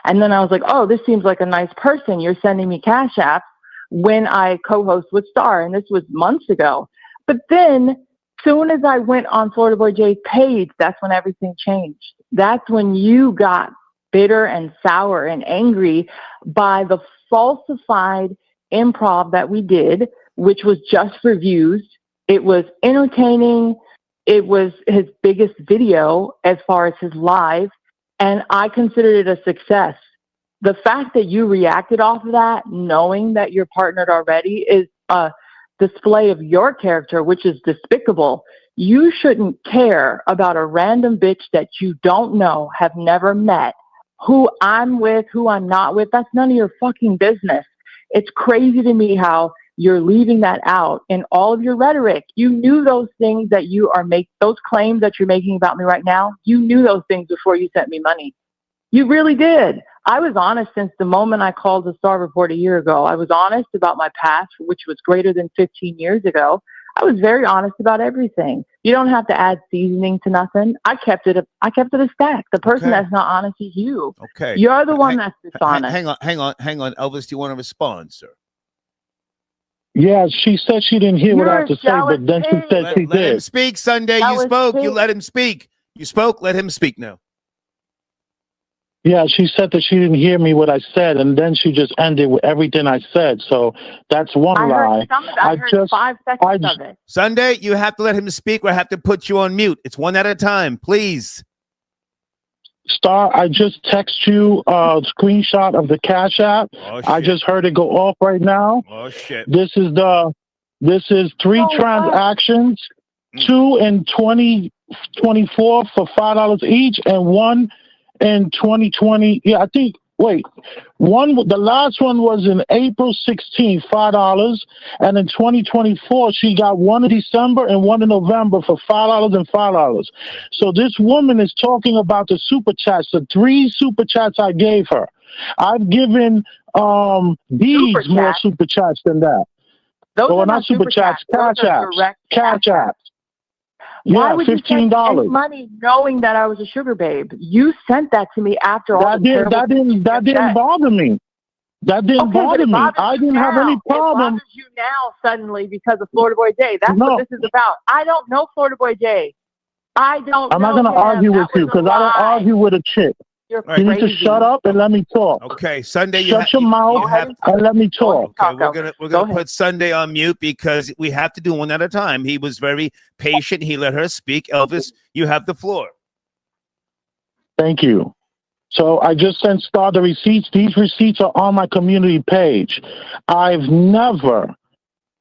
And then I was like, oh, this seems like a nice person. You're sending me Cash App when I co-host with Star, and this was months ago. But then, soon as I went on Florida Boy J's page, that's when everything changed. That's when you got bitter and sour and angry by the falsified improv that we did, which was just for views. It was entertaining. It was his biggest video as far as his live, and I considered it a success. The fact that you reacted off of that, knowing that you're partnered already, is a display of your character, which is despicable. You shouldn't care about a random bitch that you don't know, have never met, who I'm with, who I'm not with. That's none of your fucking business. It's crazy to me how you're leaving that out in all of your rhetoric. You knew those things that you are those claims that you're making about me right now. You knew those things before you sent me money. You really did. I was honest since the moment I called the Star Report a year ago. I was honest about my past, which was greater than 15 years ago. I was very honest about everything. You don't have to add seasoning to nothing. I kept it a stack. The person that's not honest is you. Okay. You're the one that's dishonest. Hang on. Elvis, do you want to respond, sir? Yeah, she said she didn't hear what I had to say, but then she said she did. Let him speak, Sunday. You spoke. You let him speak. You spoke. Let him speak now. Yeah, she said that she didn't hear me what I said, and then she just ended with everything I said. So that's one lie. I heard 5 seconds of it. Sunday, you have to let him speak, or I have to put you on mute. It's one at a time, please. Star, I just text you a screenshot of the Cash App. Oh, I just heard it go off right now. Oh shit! This is 3 transactions, 2 in 2024 for $5 each, and 1 in 2020. Yeah, I think. Wait, the last one was in April 16th, $5, and in 2024 she got 1 in December and 1 in November for $5 and $5. So this woman is talking about the super chats, the 3 super chats I gave her. I've given these more super chats than that. Those are not super chats, Cash Apps. Cash Apps. Why would $15. you send any money knowing that I was a sugar babe? You sent that to me after all that didn't bother me. That didn't bother me. I didn't have any problem. It bothers you now suddenly because of Florida Boy J. That's what this is about. I don't know Florida Boy J. I'm not going to argue with you because I don't argue with a chick. You need to shut up and let me talk. Okay, Sunday. Shut your mouth and let me talk. Okay, we're gonna put Sunday on mute because we have to do one at a time. He was very patient. He let her speak. Elvis, you have the floor. Thank you. So I just sent Star the receipts. These receipts are on my community page. I've never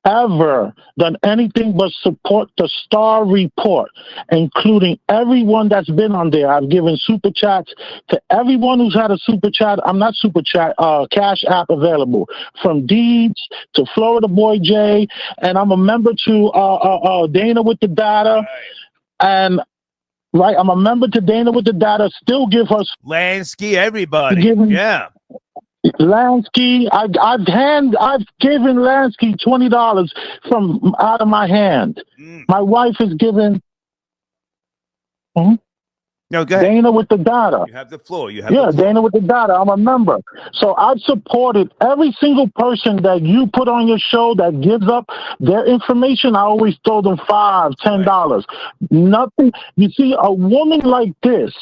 ever done anything but support the Star Report, including everyone that's been on there. I've given super chats to everyone who's had a super chat. I'm not super chat, Cash App available, from Deeds to Florida Boy J, and I'm a member to Dana with the Data, and right, I'm a member to Dana with the Data. Still give her Lansky, everybody, yeah. Lansky, I've given Lansky $20 from out of my hand. My wife has given. No, go ahead. Dana with the Data. You have the floor. You have the floor. Dana with the Data. I'm a member. So I've supported every single person that you put on your show that gives up their information. I always throw them $5, $10. Nothing. You see, a woman like this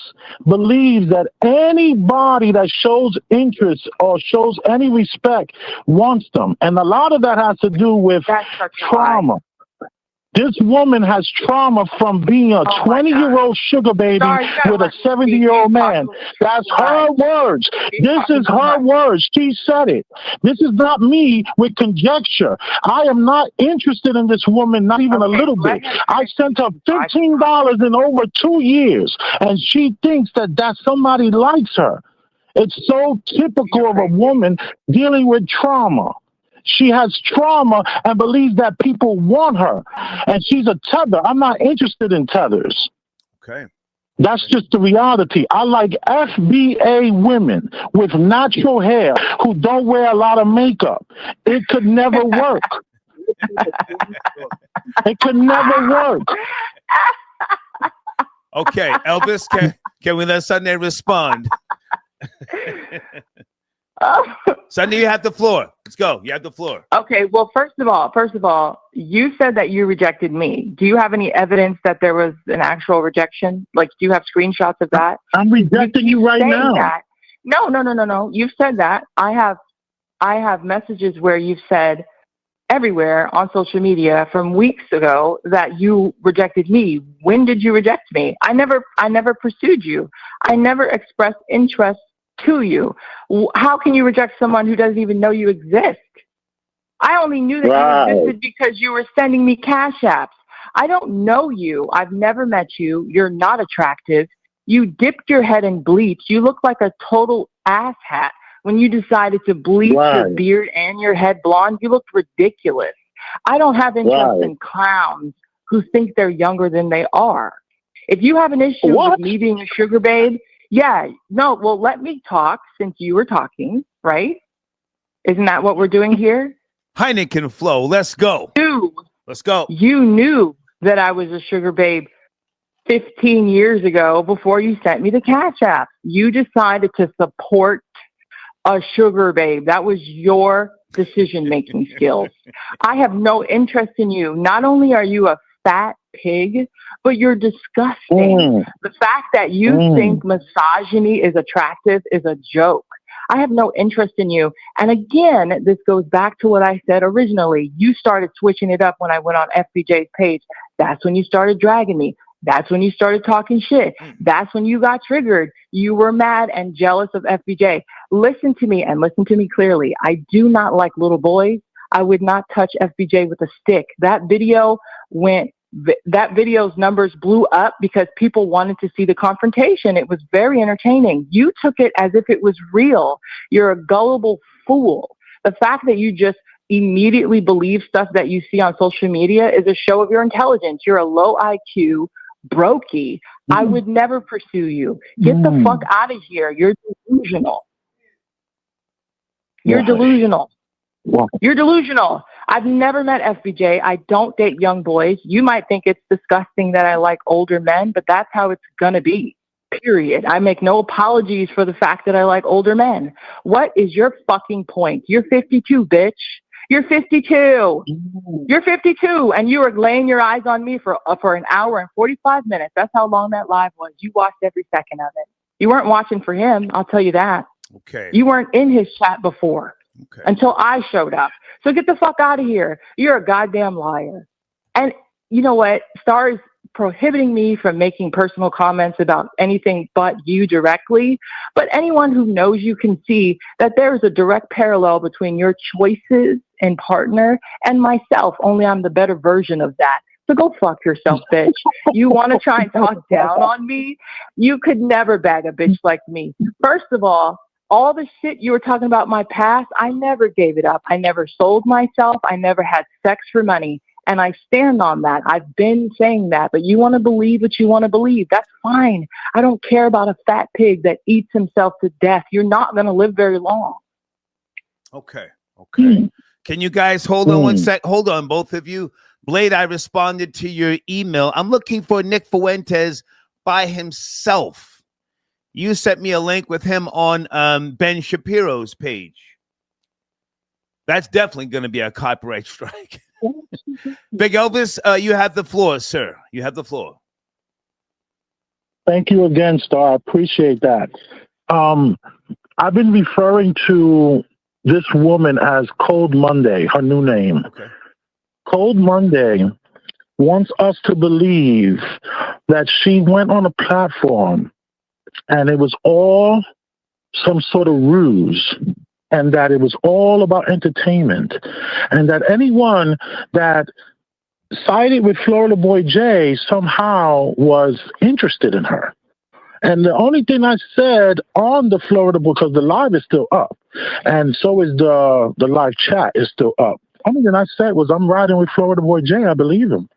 believes that anybody that shows interest or shows any respect wants them. And a lot of that has to do with trauma. This woman has trauma from being a 20-year-old sugar baby with a 70-year-old man. That's her words. This is her words. She said it. This is not me with conjecture. I am not interested in this woman, not even a little bit. I sent her $15 in over 2 years, and she thinks that somebody likes her. It's so typical of a woman dealing with trauma. She has trauma and believes that people want her. And she's a tether. I'm not interested in tethers. Okay. That's just the reality. I like FBA women with natural hair who don't wear a lot of makeup. It could never work. It could never work. Okay, Elvis, can we let Sunday respond? Sunday, you have the floor. Let's go. You have the floor. Okay. Well, first of all, you said that you rejected me. Do you have any evidence that there was an actual rejection? Like, do you have screenshots of that? I'm rejecting you right now. That. No. You've said that. I have messages where you've said everywhere on social media from weeks ago that you rejected me. When did you reject me? I never pursued you. I never expressed interest to you. How can you reject someone who doesn't even know you exist? I only knew that you existed because you were sending me cash apps. I don't know you. I've never met you. You're not attractive. You dipped your head in bleach. You look like a total asshat when you decided to bleach your beard and your head blonde. You looked ridiculous. I don't have interest in clowns who think they're younger than they are. If you have an issue with me being a sugar babe, let me talk since you were talking, right? Isn't that what we're doing here? Heineken flow. Let's go. Let's go. You knew that I was a sugar babe 15 years ago before you sent me the cash app. You decided to support a sugar babe. That was your decision-making skills. I have no interest in you. Not only are you a fat pig, but you're disgusting. The fact that you think misogyny is attractive is a joke. I have no interest in you. And again, this goes back to what I said originally. You started switching it up when I went on FBJ's page. That's when you started dragging me. That's when you started talking shit. That's when you got triggered. You were mad and jealous of FBJ. Listen to me and listen to me clearly. I do not like little boys. I would not touch FBJ with a stick. That video's numbers blew up because people wanted to see the confrontation. It was very entertaining. You took it as if it was real. You're a gullible fool. The fact that you just immediately believe stuff that you see on social media is a show of your intelligence. You're a low IQ brokey. I would never pursue you. Get the fuck out of here. You're delusional. You're delusional. You're delusional. I've never met FBJ. I don't date young boys. You might think it's disgusting that I like older men, but that's how it's going to be. Period. I make no apologies for the fact that I like older men. What is your fucking point? You're 52, bitch. You're 52. You're 52, and you were laying your eyes on me for an hour and 45 minutes. That's how long that live was. You watched every second of it. You weren't watching for him. I'll tell you that. Okay. You weren't in his chat before until I showed up. So get the fuck out of here. You're a goddamn liar. And you know what? Stars prohibiting me from making personal comments about anything but you directly. But anyone who knows you can see that there is a direct parallel between your choices and partner and myself, only I'm the better version of that. So go fuck yourself, bitch. You want to try and talk down on me? You could never bag a bitch like me. First of all the shit you were talking about my past, I never gave it up. I never sold myself. I never had sex for money. And I stand on that. I've been saying that. But you want to believe what you want to believe. That's fine. I don't care about a fat pig that eats himself to death. You're not going to live very long. Okay. Can you guys hold on one sec? Hold on, both of you. Blade, I responded to your email. I'm looking for Nick Fuentes by himself. You sent me a link with him on Ben Shapiro's page. That's definitely going to be a copyright strike. Big Elvis, you have the floor, sir. You have the floor. Thank you again, Star. I appreciate that. I've been referring to this woman as Cold Monday, her new name. Okay. Cold Monday wants us to believe that she went on a platform and it was all some sort of ruse, and that it was all about entertainment, and that anyone that sided with Florida Boy J somehow was interested in her. And the only thing I said on the Florida Boy, because the live is still up, and so is the live chat is still up. Only thing I said was I'm riding with Florida Boy J. I believe him.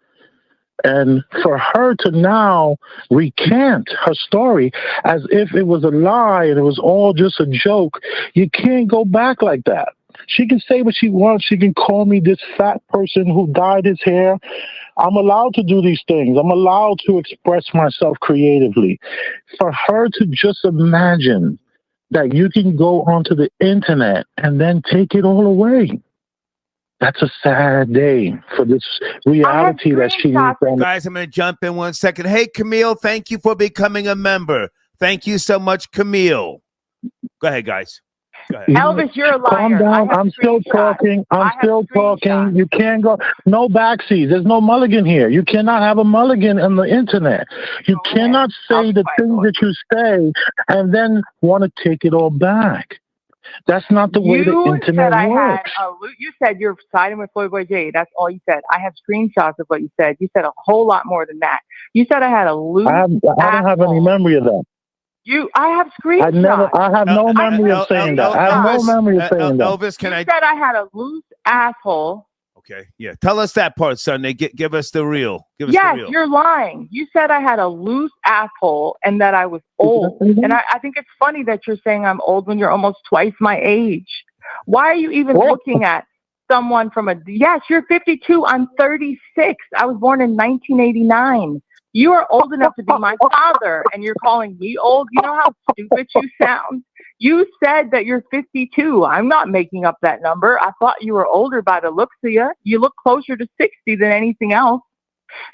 And for her to now recant her story as if it was a lie and it was all just a joke, you can't go back like that. She can say what she wants. She can call me this fat person who dyed his hair. I'm allowed to do these things. I'm allowed to express myself creatively. For her to just imagine that you can go onto the internet and then take it all away. That's a sad day for this reality that she needs. Guys, I'm going to jump in 1 second. Hey, Camille, thank you for becoming a member. Thank you so much, Camille. Go ahead, guys. Go ahead. Elvis, you're a liar. Calm down. I'm still talking. I'm still talking. You can't go. No backseas. There's no mulligan here. You cannot have a mulligan on the internet. You cannot say the things that you say and then want to take it all back. That's not the way the internet works. You said you're siding with Floyd Boy J. That's all you said. I have screenshots of what you said. You said a whole lot more than that. You said I had a loose I don't have any memory of that. I have screenshots. I have no memory of saying that. I have no memory of saying that. Elvis, you said I had a loose asshole. Okay, yeah. Tell us that part, Sunday. Give us the real. Yes, you're lying. You said I had a loose asshole and that I was old. And I think it's funny that you're saying I'm old when you're almost twice my age. Why are you even looking at someone from yes, you're 52. I'm 36. I was born in 1989. You are old enough to be my father, and you're calling me old? You know how stupid you sound? You said that you're 52. I'm not making up that number. I thought you were older by the looks of you. You look closer to 60 than anything else.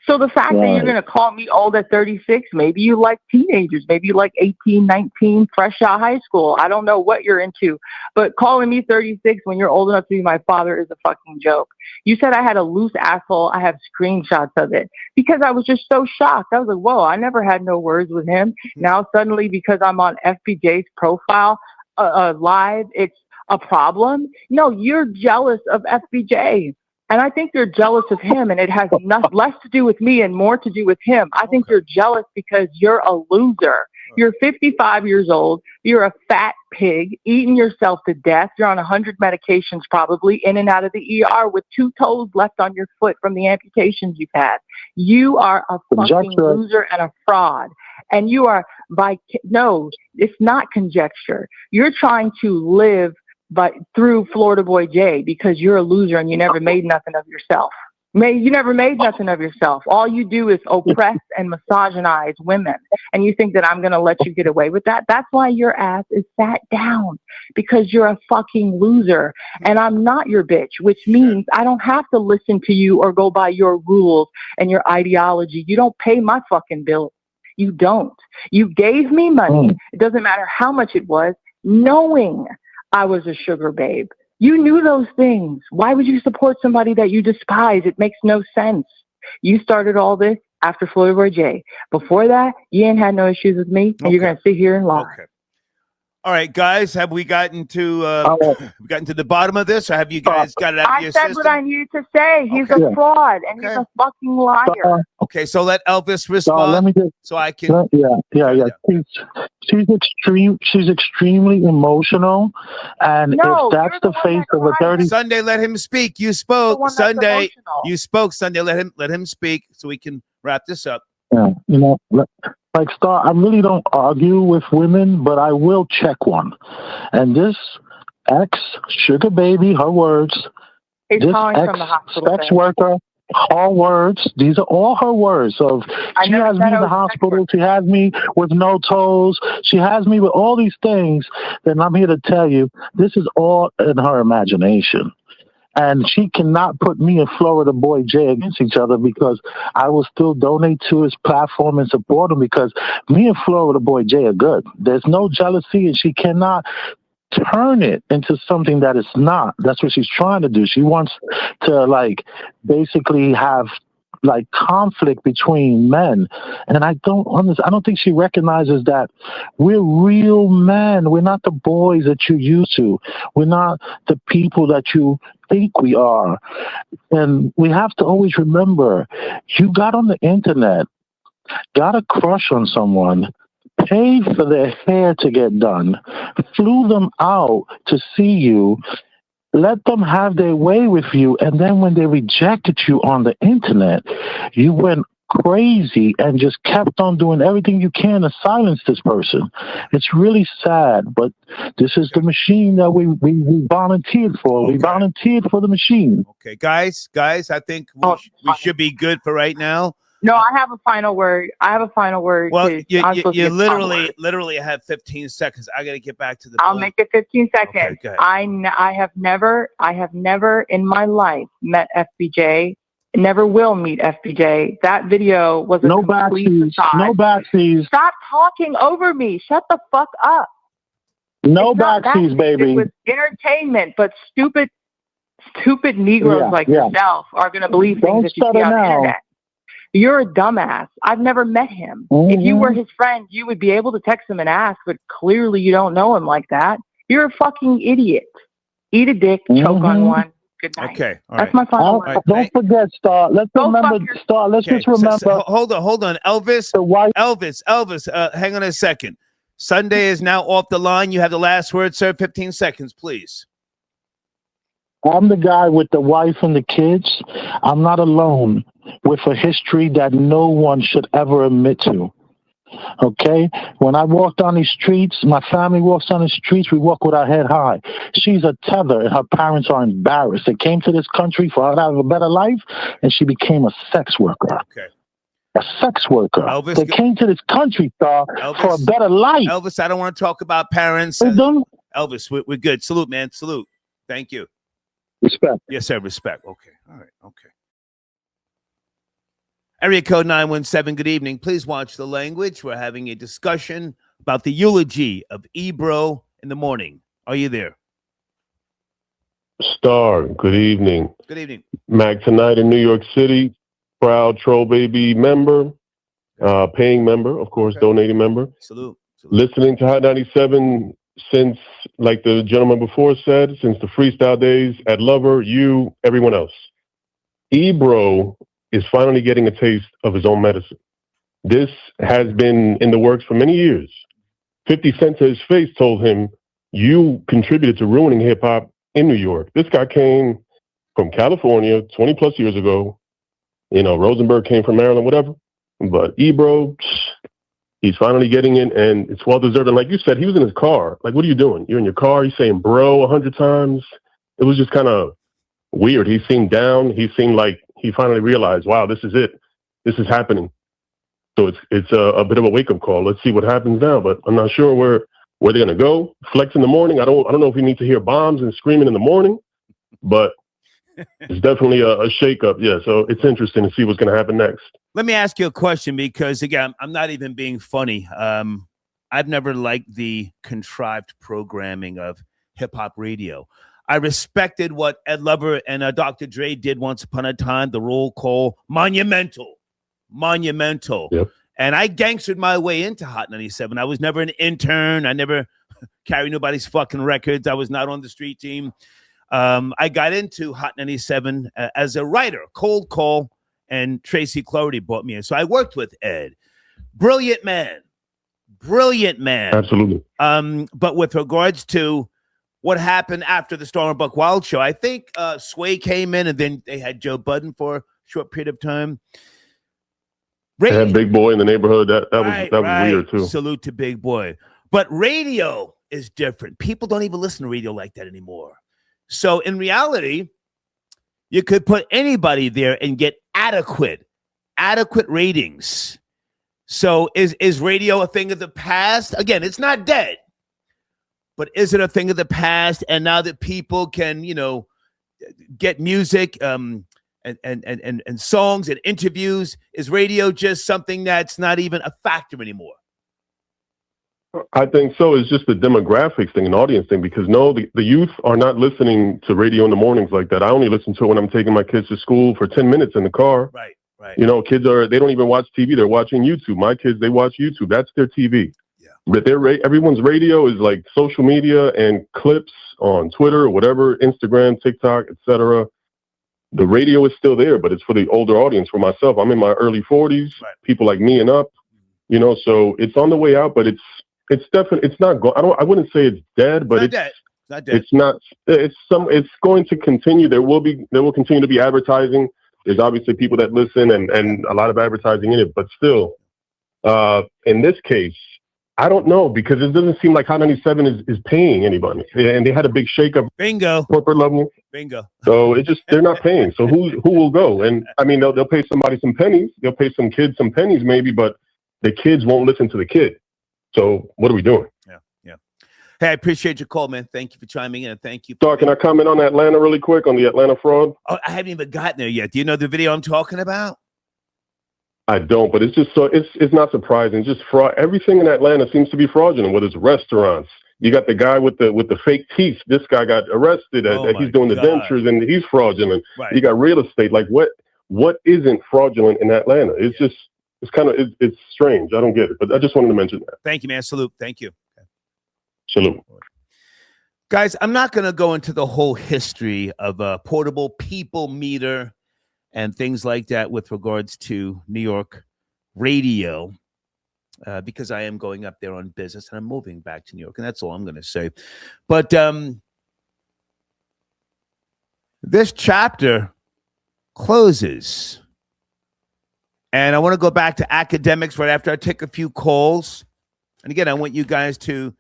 So the fact that you're going to call me old at 36, maybe you like teenagers, maybe you like 18, 19, fresh out of high school. I don't know what you're into, but calling me 36 when you're old enough to be my father is a fucking joke. You said I had a loose asshole. I have screenshots of it because I was just so shocked. I was like, whoa, I never had no words with him. Now suddenly because I'm on FBJ's profile live, it's a problem. No, you're jealous of FBJ. And I think you're jealous of him, and it has less to do with me and more to do with him. I think you're jealous because you're a loser. You're 55 years old. You're a fat pig, eating yourself to death. You're on 100 medications probably, in and out of the ER with 2 toes left on your foot from the amputations you've had. You are a fucking loser and a fraud. And you are no, it's not conjecture. You're trying to live through Florida Boy J because you're a loser and you never made nothing of yourself. You never made nothing of yourself. All you do is oppress and misogynize women. And you think that I'm going to let you get away with that? That's why your ass is sat down, because you're a fucking loser. And I'm not your bitch, which means I don't have to listen to you or go by your rules and your ideology. You don't pay my fucking bills. You don't. You gave me money. It doesn't matter how much it was, knowing I was a sugar babe. You knew those things. Why would you support somebody that you despise? It makes no sense. You started all this. after Floyd Boy J. Before that, you ain't had no issues with me, and you're gonna sit here and lie. Okay. All right, guys, have we gotten to the bottom of this, or have you guys got it out of your I said system? what I needed to say. He's a fraud, and he's a fucking liar. Okay, so let Elvis respond. Let me just, so I can. Yeah. She's extremely emotional, and if that's the face of a dirty Sunday, let him speak. You spoke Sunday. You spoke Sunday. Let him speak, so we can wrap this up. Yeah, like Star, I really don't argue with women, but I will check one. And this ex-sugar baby, her words, He's this calling from the hospital ex-sex worker, her words, these are all her words. Of she has me in the hospital, she has me with no toes, she has me with all these things. Then I'm here to tell you, this is all in her imagination. And she cannot put me and Florida Boy J against each other, because I will still donate to his platform and support him, because me and Florida Boy J are good. There's no jealousy, and she cannot turn it into something that it's not. That's what she's trying to do. She wants to basically have conflict between men, and I don't understand. I don't think she recognizes that we're real men. We're not the boys that you're used to. We're not the people that you think we are. And we have to always remember, you got on the internet, got a crush on someone, paid for their hair to get done, flew them out to see you, let them have their way with you, and then when they rejected you on the internet, you went crazy and just kept on doing everything you can to silence this person. It's really sad, but this is the machine that we volunteered for. We volunteered for the machine. Okay, guys, I think we should be good for right now. No, I have a final word. Well, you literally have 15 seconds. I got to get back to the. I'll make it 15 seconds. Okay, I have never in my life met FBJ. Never will meet FBJ. That video was a complete facade. No backseas. Stop talking over me. Shut the fuck up. No backseas, baby. It was entertainment, but stupid Negroes like yourself are going to believe things that you see on the internet. You're a dumbass. I've never met him. If you were his friend, you would be able to text him and ask, but clearly you don't know him like that. You're a fucking idiot. Eat a dick, choke on one. Good night. Okay, that's my final word. Don't forget, Star. Let's remember, Star. Let's just remember. Hold on, Elvis. Elvis. Hang on a second. Sunday is now off the line. You have the last word, sir. 15 seconds, please. I'm the guy with the wife and the kids. I'm not alone with a history that no one should ever admit to. Okay? When I walk down these streets, my family walks down the streets, we walk with our head high. She's a tether, and her parents are embarrassed. They came to this country for her to have a better life, and she became a sex worker. Okay. A sex worker. Elvis, they came to this country, Star, for a better life. Elvis, I don't want to talk about parents. Elvis, we're good. Salute, man. Salute. Thank you. Respect. Yes, sir. Respect. Okay. All right. Okay. Area code 917. Good evening. Please watch the language. We're having a discussion about the eulogy of Ebro in the morning. Are you there? Star, good evening. Good evening. Mac tonight in New York City. Proud Troll Baby member. Paying member, of course, donating member. Salute. Listening to Hot 97 since, like the gentleman before said, since the freestyle days at Lover, you, everyone else. Ebro is finally getting a taste of his own medicine. This has been in the works for many years. 50 Cent to his face told him, you contributed to ruining hip-hop in New York. This guy came from California 20 plus years ago. You know, Rosenberg came from Maryland, whatever. But Ebro, he's finally getting in, and it's well-deserved. And like you said, he was in his car. Like, what are you doing? You're in your car, you're saying bro 100 times. It was just kind of weird. He seemed down. He seemed like he finally realized, wow, this is it. This is happening. So it's a bit of a wake-up call. Let's see what happens now. But I'm not sure where they're going to go. Flex in the morning. I don't know if we need to hear bombs and screaming in the morning, but it's definitely a shake-up. Yeah, so it's interesting to see what's going to happen next. Let me ask you a question because, again, I'm not even being funny. I've never liked the contrived programming of hip-hop radio. I respected what Ed Lover and Dr. Dre did once upon a time, the roll call, monumental. monumental. Yep. And I gangstered my way into Hot 97. I was never an intern. I never carried nobody's fucking records. I was not on the street team. I got into Hot 97 as a writer, cold call, and Tracy Clarity brought me in. So I worked with Ed. Brilliant man. Absolutely. But with regards to what happened after the Storm Buck Wild show, I think Sway came in and then they had Joe Budden for a short period of time. They had Big Boy in the neighborhood. That was weird too. Salute to Big Boy. But radio is different. People don't even listen to radio like that anymore. So in reality, you could put anybody there and get adequate ratings. So is radio a thing of the past? Again, it's not dead. But is it a thing of the past? And now that people can, get music, and songs and interviews, is radio just something that's not even a factor anymore? I think so. It's just the demographics thing, an audience thing, because the youth are not listening to radio in the mornings like that. I only listen to it when I'm taking my kids to school for 10 minutes in the car. Right. Kids they don't even watch TV. They're watching YouTube. My kids, they watch YouTube. That's their TV. Yeah. But everyone's radio is like social media and clips on Twitter or whatever, Instagram, TikTok, etc. The radio is still there, but it's for the older audience. For myself, I'm in my early 40s, people like me and up, so it's on the way out, but it's definitely, it's not I wouldn't say it's dead, but it's not dead. It's going to continue. There will continue to be advertising. There's obviously people that listen and a lot of advertising in it, but still, in this case, I don't know, because it doesn't seem like Hot 97 is paying anybody, and they had a big shakeup. Bingo. Corporate level. Bingo. So they're not paying. So who will go? And I mean, they'll pay somebody some pennies. They'll pay some kids some pennies maybe, but the kids won't listen to the kid. So what are we doing? Yeah. Hey, I appreciate your call, man. Thank you for chiming in, and thank you. So can I comment on Atlanta really quick, on the Atlanta fraud? Oh, I haven't even gotten there yet. Do you know the video I'm talking about? I don't, but it's just it's not surprising. Just fraud. Everything in Atlanta seems to be fraudulent, whether it's restaurants. You got the guy with the fake teeth. This guy got arrested. He's doing the dentures, and he's fraudulent. Right. You got real estate. Like what isn't fraudulent in Atlanta? It's just it's strange. I don't get it, but I just wanted to mention that. Thank you, man. Salute. Thank you. Salute. Guys, I'm not going to go into the whole history of a portable people meter and things like that with regards to New York radio, because I am going up there on business and I'm moving back to New York, and that's all I'm going to say. But this chapter closes, and I want to go back to academics right after I take a few calls. And again, I want you guys to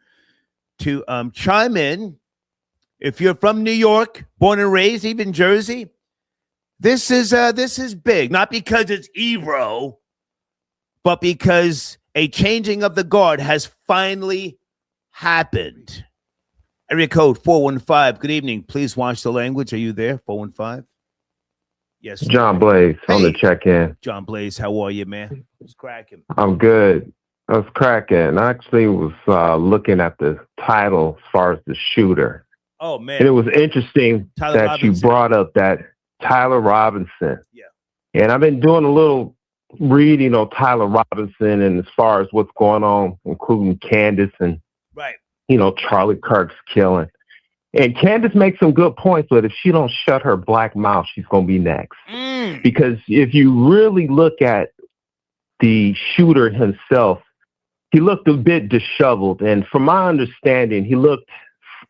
chime in. If you're from New York, born and raised, even Jersey, this is big. Not because it's Ebro, but because a changing of the guard has finally happened. Area code 415. Good evening. Please watch the language. Are you there? 415. Yes. John Blaze on the check-in. John Blaze, how are you, man? It's cracking. I'm good. I was cracking. I actually was looking at the title as far as the shooter. Oh, man. And it was interesting that you brought up that Tyler Robinson. Yeah. And I've been doing a little reading on Tyler Robinson and as far as what's going on, including Candace and, Charlie Kirk's killing. And Candace makes some good points, but if she don't shut her black mouth, she's going to be next. Because if you really look at the shooter himself, he looked a bit disheveled. And from my understanding, he looked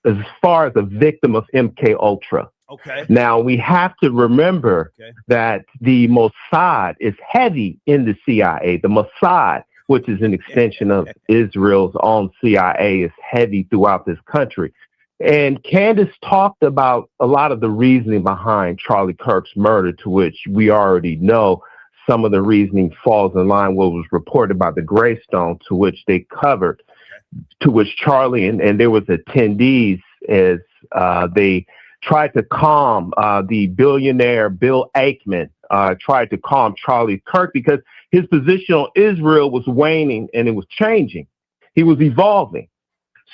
as far as a victim of MK Ultra. Okay. Now, we have to remember that the Mossad is heavy in the CIA. The Mossad, which is an extension of Israel's own CIA, is heavy throughout this country. And Candace talked about a lot of the reasoning behind Charlie Kirk's murder, to which we already know some of the reasoning falls in line with what was reported by the Greystone, to which they covered, to which Charlie and there was attendees as they tried to calm the billionaire Bill Ackman, tried to calm Charlie Kirk because his position on Israel was waning and it was changing. He was evolving.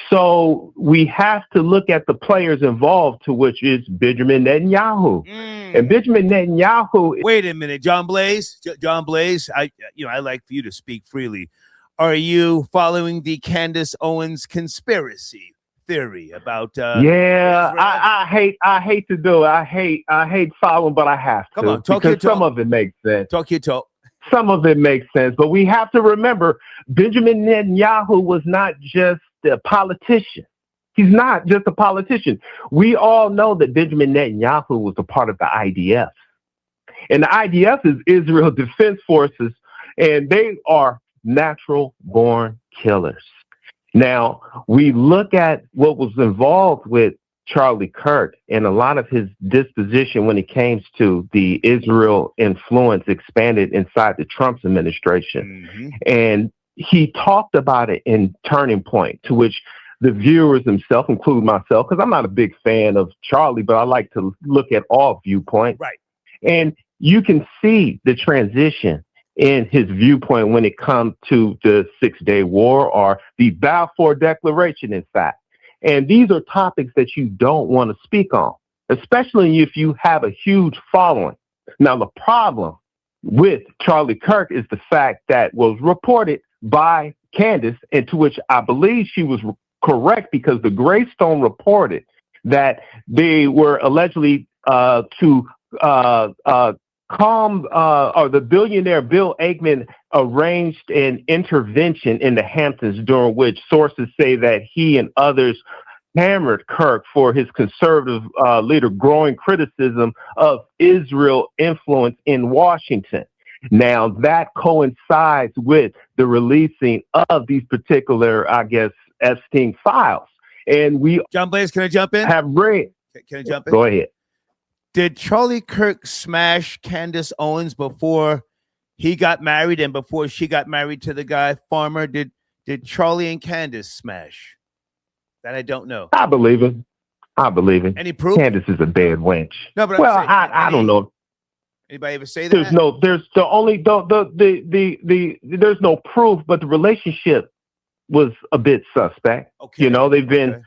So we have to look at the players involved, to which is Benjamin Netanyahu. And Benjamin Netanyahu. Wait a minute, John Blaze. John Blaze, I like for you to speak freely. Are you following the Candace Owens conspiracy theory about? I hate to do it. I hate following, but I have to. Come on, talk because your talk. Some of it makes sense. Talk your talk. Some of it makes sense, but we have to remember Benjamin Netanyahu was not just a politician. He's not just a politician. We all know that Benjamin Netanyahu was a part of the IDF. And the IDF is Israel Defense Forces, and they are natural-born killers. Now, we look at what was involved with Charlie Kirk and a lot of his disposition when it came to the Israel influence expanded inside the Trump administration. And he talked about it in Turning Point, to which the viewers themselves, including myself, because I'm not a big fan of Charlie, but I like to look at all viewpoints. Right. And you can see the transition in his viewpoint when it comes to the 6-Day War or the Balfour Declaration, in fact. And these are topics that you don't want to speak on, especially if you have a huge following. Now, the problem with Charlie Kirk is the fact that was reported by Candace, and to which I believe she was correct, because the Greystone reported that they were allegedly to calm, or the billionaire Bill Ackman arranged an intervention in the Hamptons, during which sources say that he and others hammered Kirk for his conservative leader growing criticism of Israel influence in Washington. Now, that coincides with the releasing of these particular, I guess, Epstein files. And we, John Blaze, can I jump in? Have read. Can I jump in? Go ahead. Did Charlie Kirk smash Candace Owens before he got married and before she got married to the guy Farmer? Did Charlie and Candace smash? That I don't know. I believe him. Any proof? Candace is a bad wench. No, but well, I don't know. Anybody ever say that? There's no proof, but the relationship was a bit suspect. Okay. You know, they've been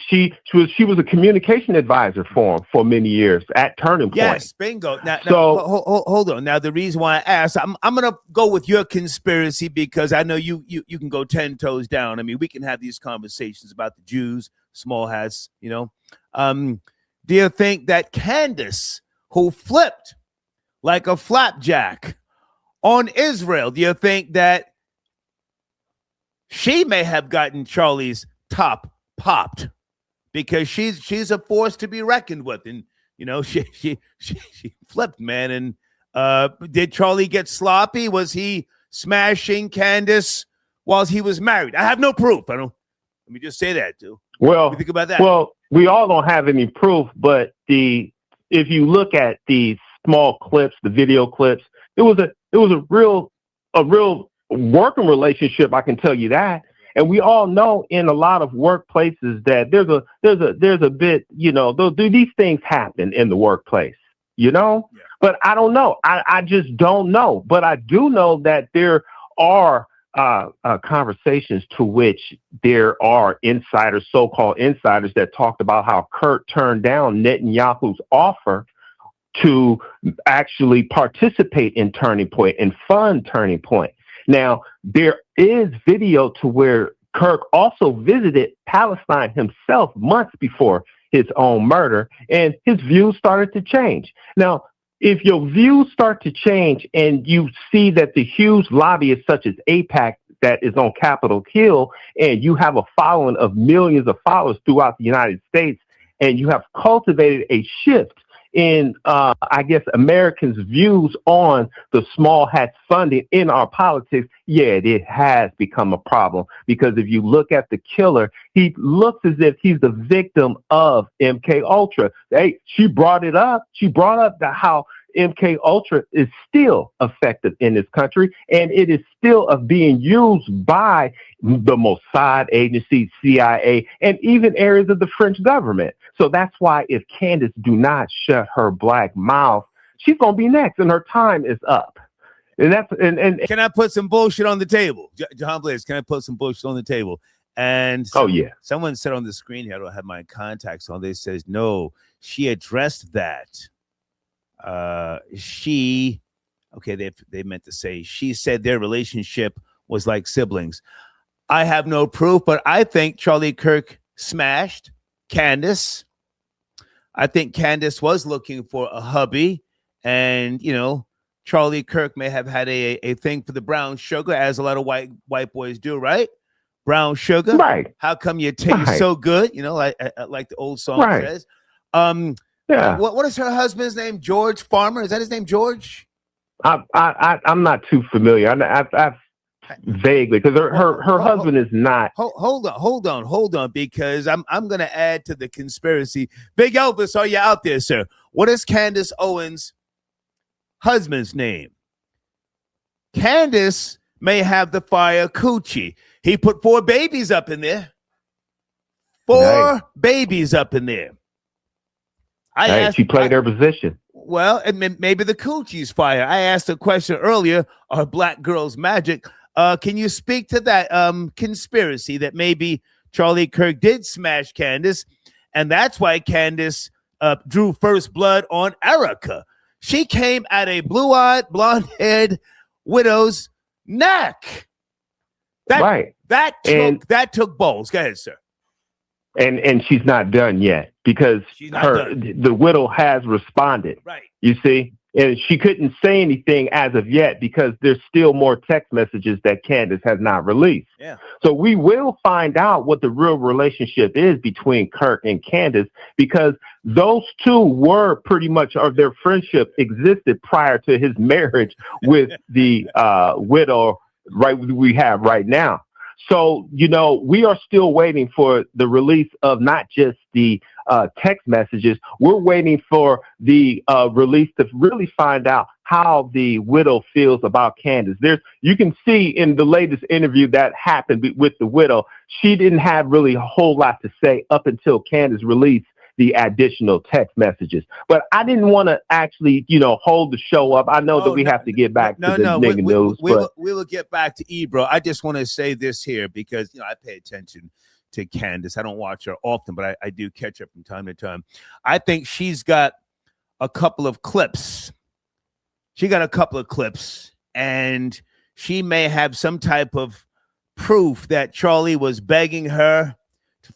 she was a communication advisor for him for many years at Turning Point. Yes, bingo. Now hold on. Now the reason why I asked, I'm gonna go with your conspiracy because I know you can go 10 toes down. I mean, we can have these conversations about the Jews, small hats, you know. Do you think that Candace, who flipped like a flapjack on Israel, do you think that she may have gotten Charlie's top popped because she's a force to be reckoned with, and you know she flipped, man. And did Charlie get sloppy? Was he smashing Candace while he was married? I have no proof. Let me just say that too. Well, think about that. Well, we all don't have any proof, but if you look at the small clips, the video clips, it was a real working relationship. I can tell you that. And we all know in a lot of workplaces that there's a bit, you know, these things happen in the workplace, you know. Yeah. But I don't know. I just don't know. But I do know that there are conversations to which there are insiders, so-called insiders, that talked about how Kurt turned down Netanyahu's offer to actually participate in Turning Point and fund Turning Point. Now, there is video to where Kirk also visited Palestine himself months before his own murder, and his views started to change. Now, if your views start to change and you see that the huge lobbyists such as AIPAC that is on Capitol Hill, and you have a following of millions of followers throughout the United States, and you have cultivated a shift in, I guess, Americans' views on the small hats funding in our politics, yeah, it has become a problem. Because if you look at the killer, he looks as if he's the victim of MK Ultra. Hey, she brought it up. She brought up how MK Ultra is still effective in this country, and it is still being used by the Mossad agency, CIA, and even areas of the French government. So that's why if Candace do not shut her black mouth, she's gonna be next, and her time is up. And that's and can I put some bullshit on the table, John Blaze? Can I put some bullshit on the table? And someone said on the screen here, I don't have my contacts on. They says no, she addressed that. They meant to say she said their relationship was like siblings. I have no proof, but I think Charlie Kirk smashed Candace. I think Candace was looking for a hubby, and Charlie Kirk may have had a thing for the brown sugar, as a lot of white boys do, right? Brown sugar, right? How come you taste so good? Like the old song says. What is her husband's name? George Farmer? Is that his name, George? I'm not too familiar. I've vaguely, because her husband is not. Hold on, because I'm gonna add to the conspiracy. Big Elvis, are you out there, sir? What is Candace Owens' husband's name? Candace may have the fire coochie. He put 4 babies up in there. 4 babies up in there. She played her position. Well, and maybe the coochie's fire. I asked a question earlier. Are black girls magic? Can you speak to that conspiracy that maybe Charlie Kirk did smash Candace, and that's why Candace drew first blood on Erica? She came at a blue-eyed, blonde-haired widow's neck. That took balls. Go ahead, sir. And she's not done yet, because the widow has responded. Right. You see? And she couldn't say anything as of yet because there's still more text messages that Candace has not released. Yeah. So we will find out what the real relationship is between Kirk and Candace, because those two were pretty much, or their friendship existed prior to his marriage with the widow we have right now. So, we are still waiting for the release of not just the text messages. We're waiting for the release to really find out how the widow feels about Candace. You can see in the latest interview that happened with the widow, she didn't have really a whole lot to say up until Candace released the additional text messages. But I didn't want to actually, hold the show up. I know that we have to get back to the nigga news. We will get back to Ebro. I just want to say this here because, I pay attention to Candace. I don't watch her often, but I do catch her from time to time. I think she's got a couple of clips. And she may have some type of proof that Charlie was begging her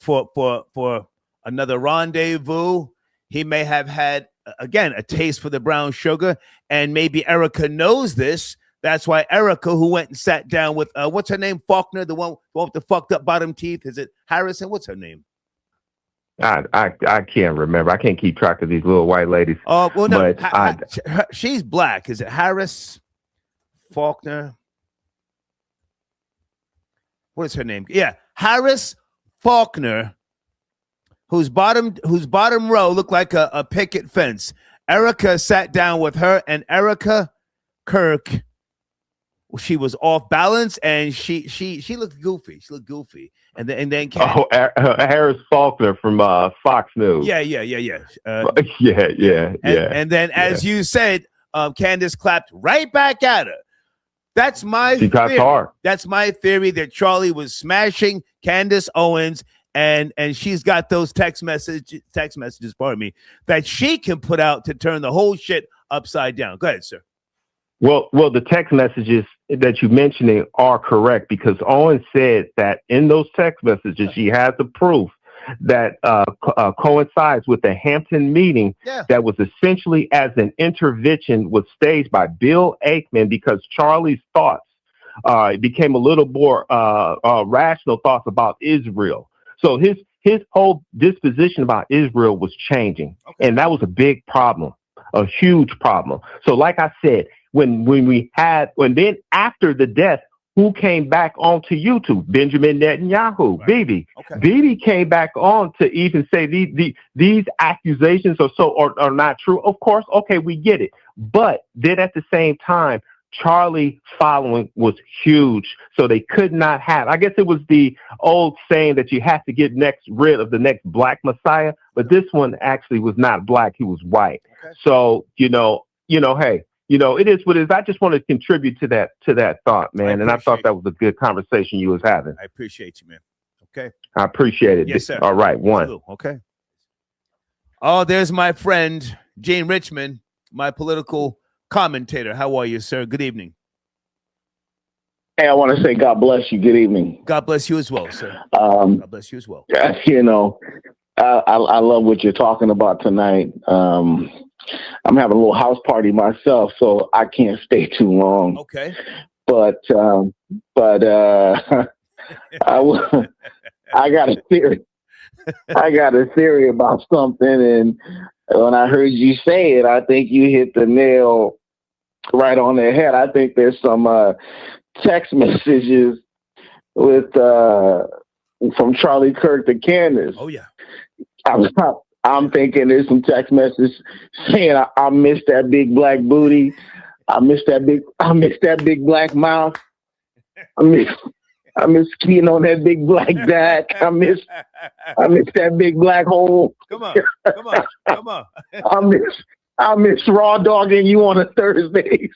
for another rendezvous. He may have had, again, a taste for the brown sugar, and maybe Erica knows this. That's why Erica, who went and sat down with, what's her name? Faulkner, the one with the fucked up bottom teeth. Is it Harrison? What's her name? I can't remember. I can't keep track of these little white ladies. Oh, well, no. But she's black. Is it Harris? Faulkner? What is her name? Yeah, Harris Faulkner, whose bottom row looked like a picket fence. Erica sat down with her, and Erica Kirk, she was off balance, and she looked goofy. She looked goofy, and then Harris Faulkner from Fox News. Yeah. And then, as you said, Candace clapped right back at her. That's my theory. Hard. That's my theory that Charlie was smashing Candace Owens, and she's got those text messages, pardon me, that she can put out to turn the whole shit upside down. Go ahead, sir. Well, the text messages that you're mentioning are correct, because Owen said that in those text messages, she has the proof that coincides with the Hampton meeting that was essentially as an intervention was staged by Bill Aikman, because Charlie's thoughts became a little more rational thoughts about Israel. So his whole disposition about Israel was changing, and that was a big problem, a huge problem. So like I said, when then after the death, who came back onto YouTube? Benjamin Netanyahu, right. Bibi. Okay. Bibi came back on to even say these accusations are not true. Of course, okay, we get it. But then at the same time, Charlie following was huge, so they could not have. I guess it was the old saying that you have to get rid of the next black messiah, but this one actually was not black; he was white. Okay. So hey. It is what it is. I just want to contribute to that thought, man. And I thought that was a good conversation you was having. I appreciate you, man. Okay. I appreciate it. Yes, sir. All right, one. Okay. Oh, there's my friend, Gene Richmond, my political commentator. How are you, sir? Good evening. Hey, I want to say God bless you. Good evening. God bless you as well, sir. God bless you as well. You know, I love what you're talking about tonight. I'm having a little house party myself, so I can't stay too long. Okay. But I got a theory. I got a theory about something, and when I heard you say it, I think you hit the nail right on the head. I think there's some text messages with from Charlie Kirk to Candace. Oh yeah. I'm thinking there's some text messages saying I miss that big black booty. I miss that big black mouth. I miss skiing on that big black back. I miss that big black hole. Come on. I miss raw dogging you on a Thursdays.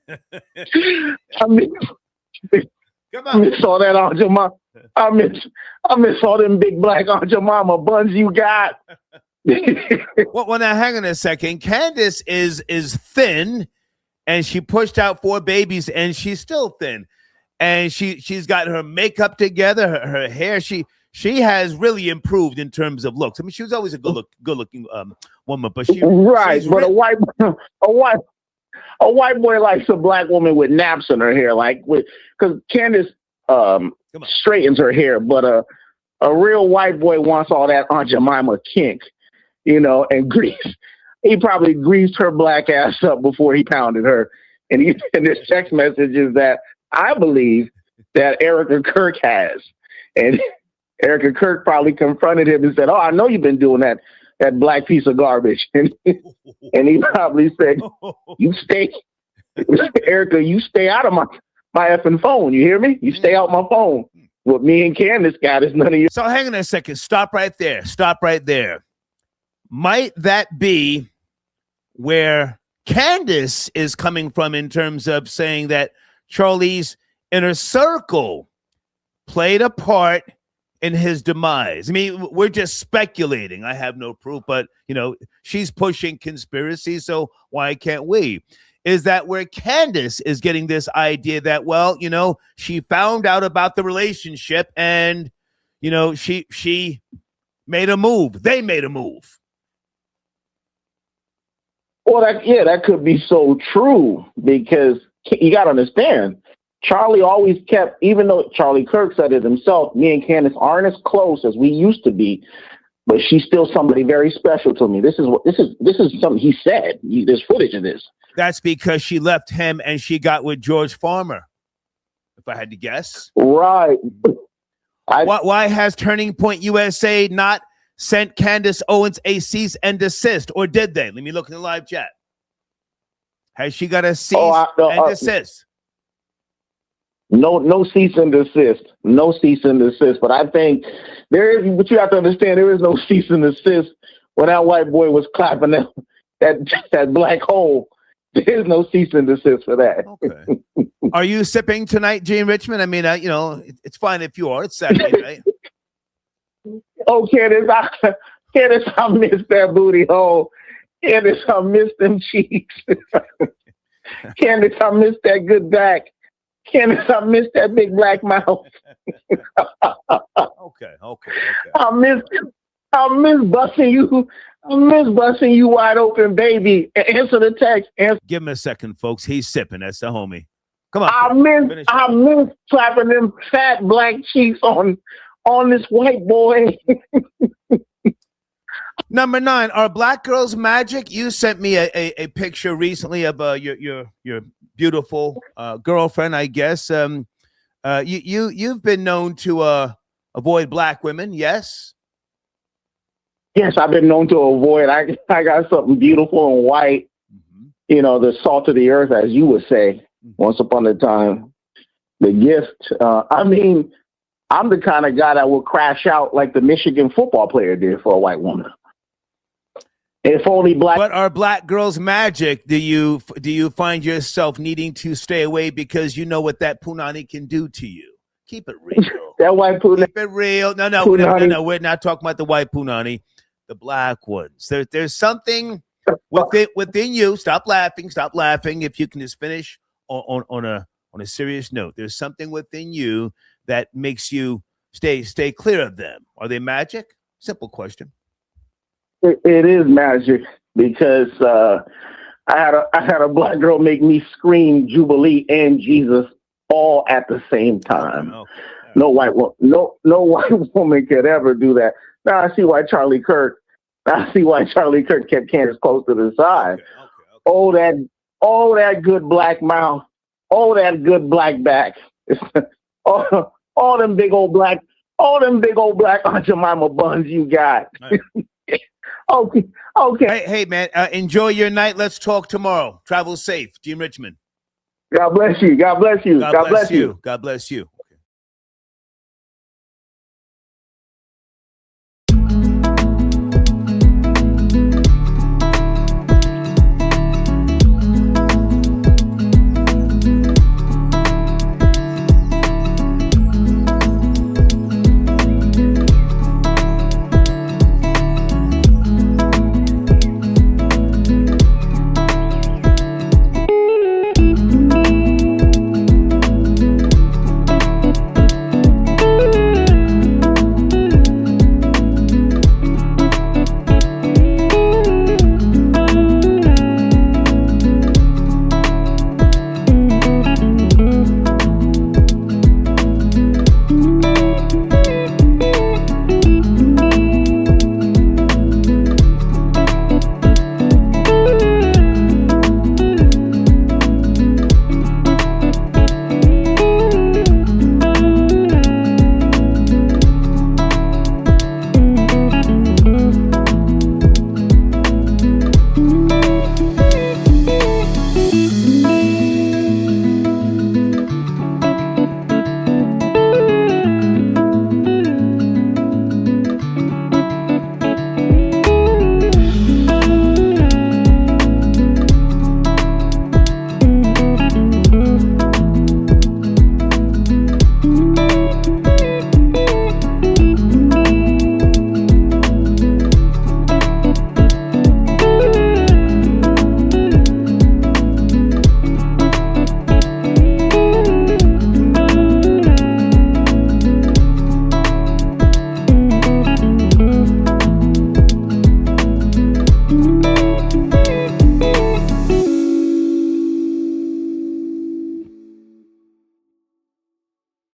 I miss all that Aunt Jemima. I miss all them big black Aunt Jemima buns you got. Well, now hang on a second. Candace is thin, and she pushed out 4 babies, and she's still thin. And she's got her makeup together, her hair. She has really improved in terms of looks. I mean, she was always a good looking woman, but but a white boy likes a black woman with naps in her hair, because Candace straightens her hair, but a real white boy wants all that Aunt Jemima kink, and grease. He probably greased her black ass up before he pounded her. And this text message is that I believe that Erica Kirk has. And Erica Kirk probably confronted him and said, "Oh, I know you've been doing that black piece of garbage." And he probably said, "You stay, Erica, you stay out of my effing phone. You hear me? You stay out my phone. What me and Candace got is none of your." So hang on a second. Stop right there. Might that be where Candace is coming from in terms of saying that Charlie's inner circle played a part in his demise? I mean, we're just speculating. I have no proof, but she's pushing conspiracy, so why can't we? Is that where Candace is getting this idea that, well, she found out about the relationship and, she made a move. They made a move. Well, that could be so true, because you got to understand, Charlie always kept, even though Charlie Kirk said it himself, me and Candace aren't as close as we used to be, but she's still somebody very special to me. This is something he said. There's footage of this. That's because she left him and she got with George Farmer, if I had to guess. Right. Why has Turning Point USA not sent Candace Owens a cease and desist, or did they? Let me look in the live chat. Has she got a cease and desist? No cease and desist. No cease and desist. But I think but you have to understand, there is no cease and desist when that white boy was clapping that black hole. There's no cease and desist for that. Okay. Are you sipping tonight, Gene Richmond? I mean, it's fine if you are. It's Saturday night. Oh, Candace, I miss that booty hole. Candace, I miss them cheeks. Candace, I miss that good back. Candace, I miss that big black mouth. Okay. I miss busting you. I miss busting you wide open, baby. Answer the text. Give him a second, folks. He's sipping. That's the homie. Come on. I miss slapping them fat black cheeks on this white boy. Number 9, are black girls magic? You sent me a picture recently of your beautiful girlfriend, I guess. You've been known to avoid black women, yes? Yes, I've been known to avoid. I got something beautiful and white. Mm-hmm. The salt of the earth, as you would say, once upon a time. The gift. I'm the kind of guy that will crash out like the Michigan football player did for a white woman. If only black. But are black girls magic? Do you find yourself needing to stay away because you know what that punani can do to you? Keep it real. That white punani. Keep it real. No. We're not talking about the white punani. The black ones. There's something within you. Stop laughing. If you can just finish on a serious note. There's something within you that makes you stay clear of them. Are they magic? Simple question. It is magic because I had a black girl make me scream Jubilee and Jesus all at the same time. Okay. No white woman could ever do that. Now I see why Charlie Kirk kept Candace close to the side. Okay. Oh, that good black mouth. Oh, that good black back. all them big old black Aunt Jemima buns you got. Right. Okay. Hey, man, enjoy your night. Let's talk tomorrow. Travel safe. Jim Richmond. God bless you. God bless you. God bless you.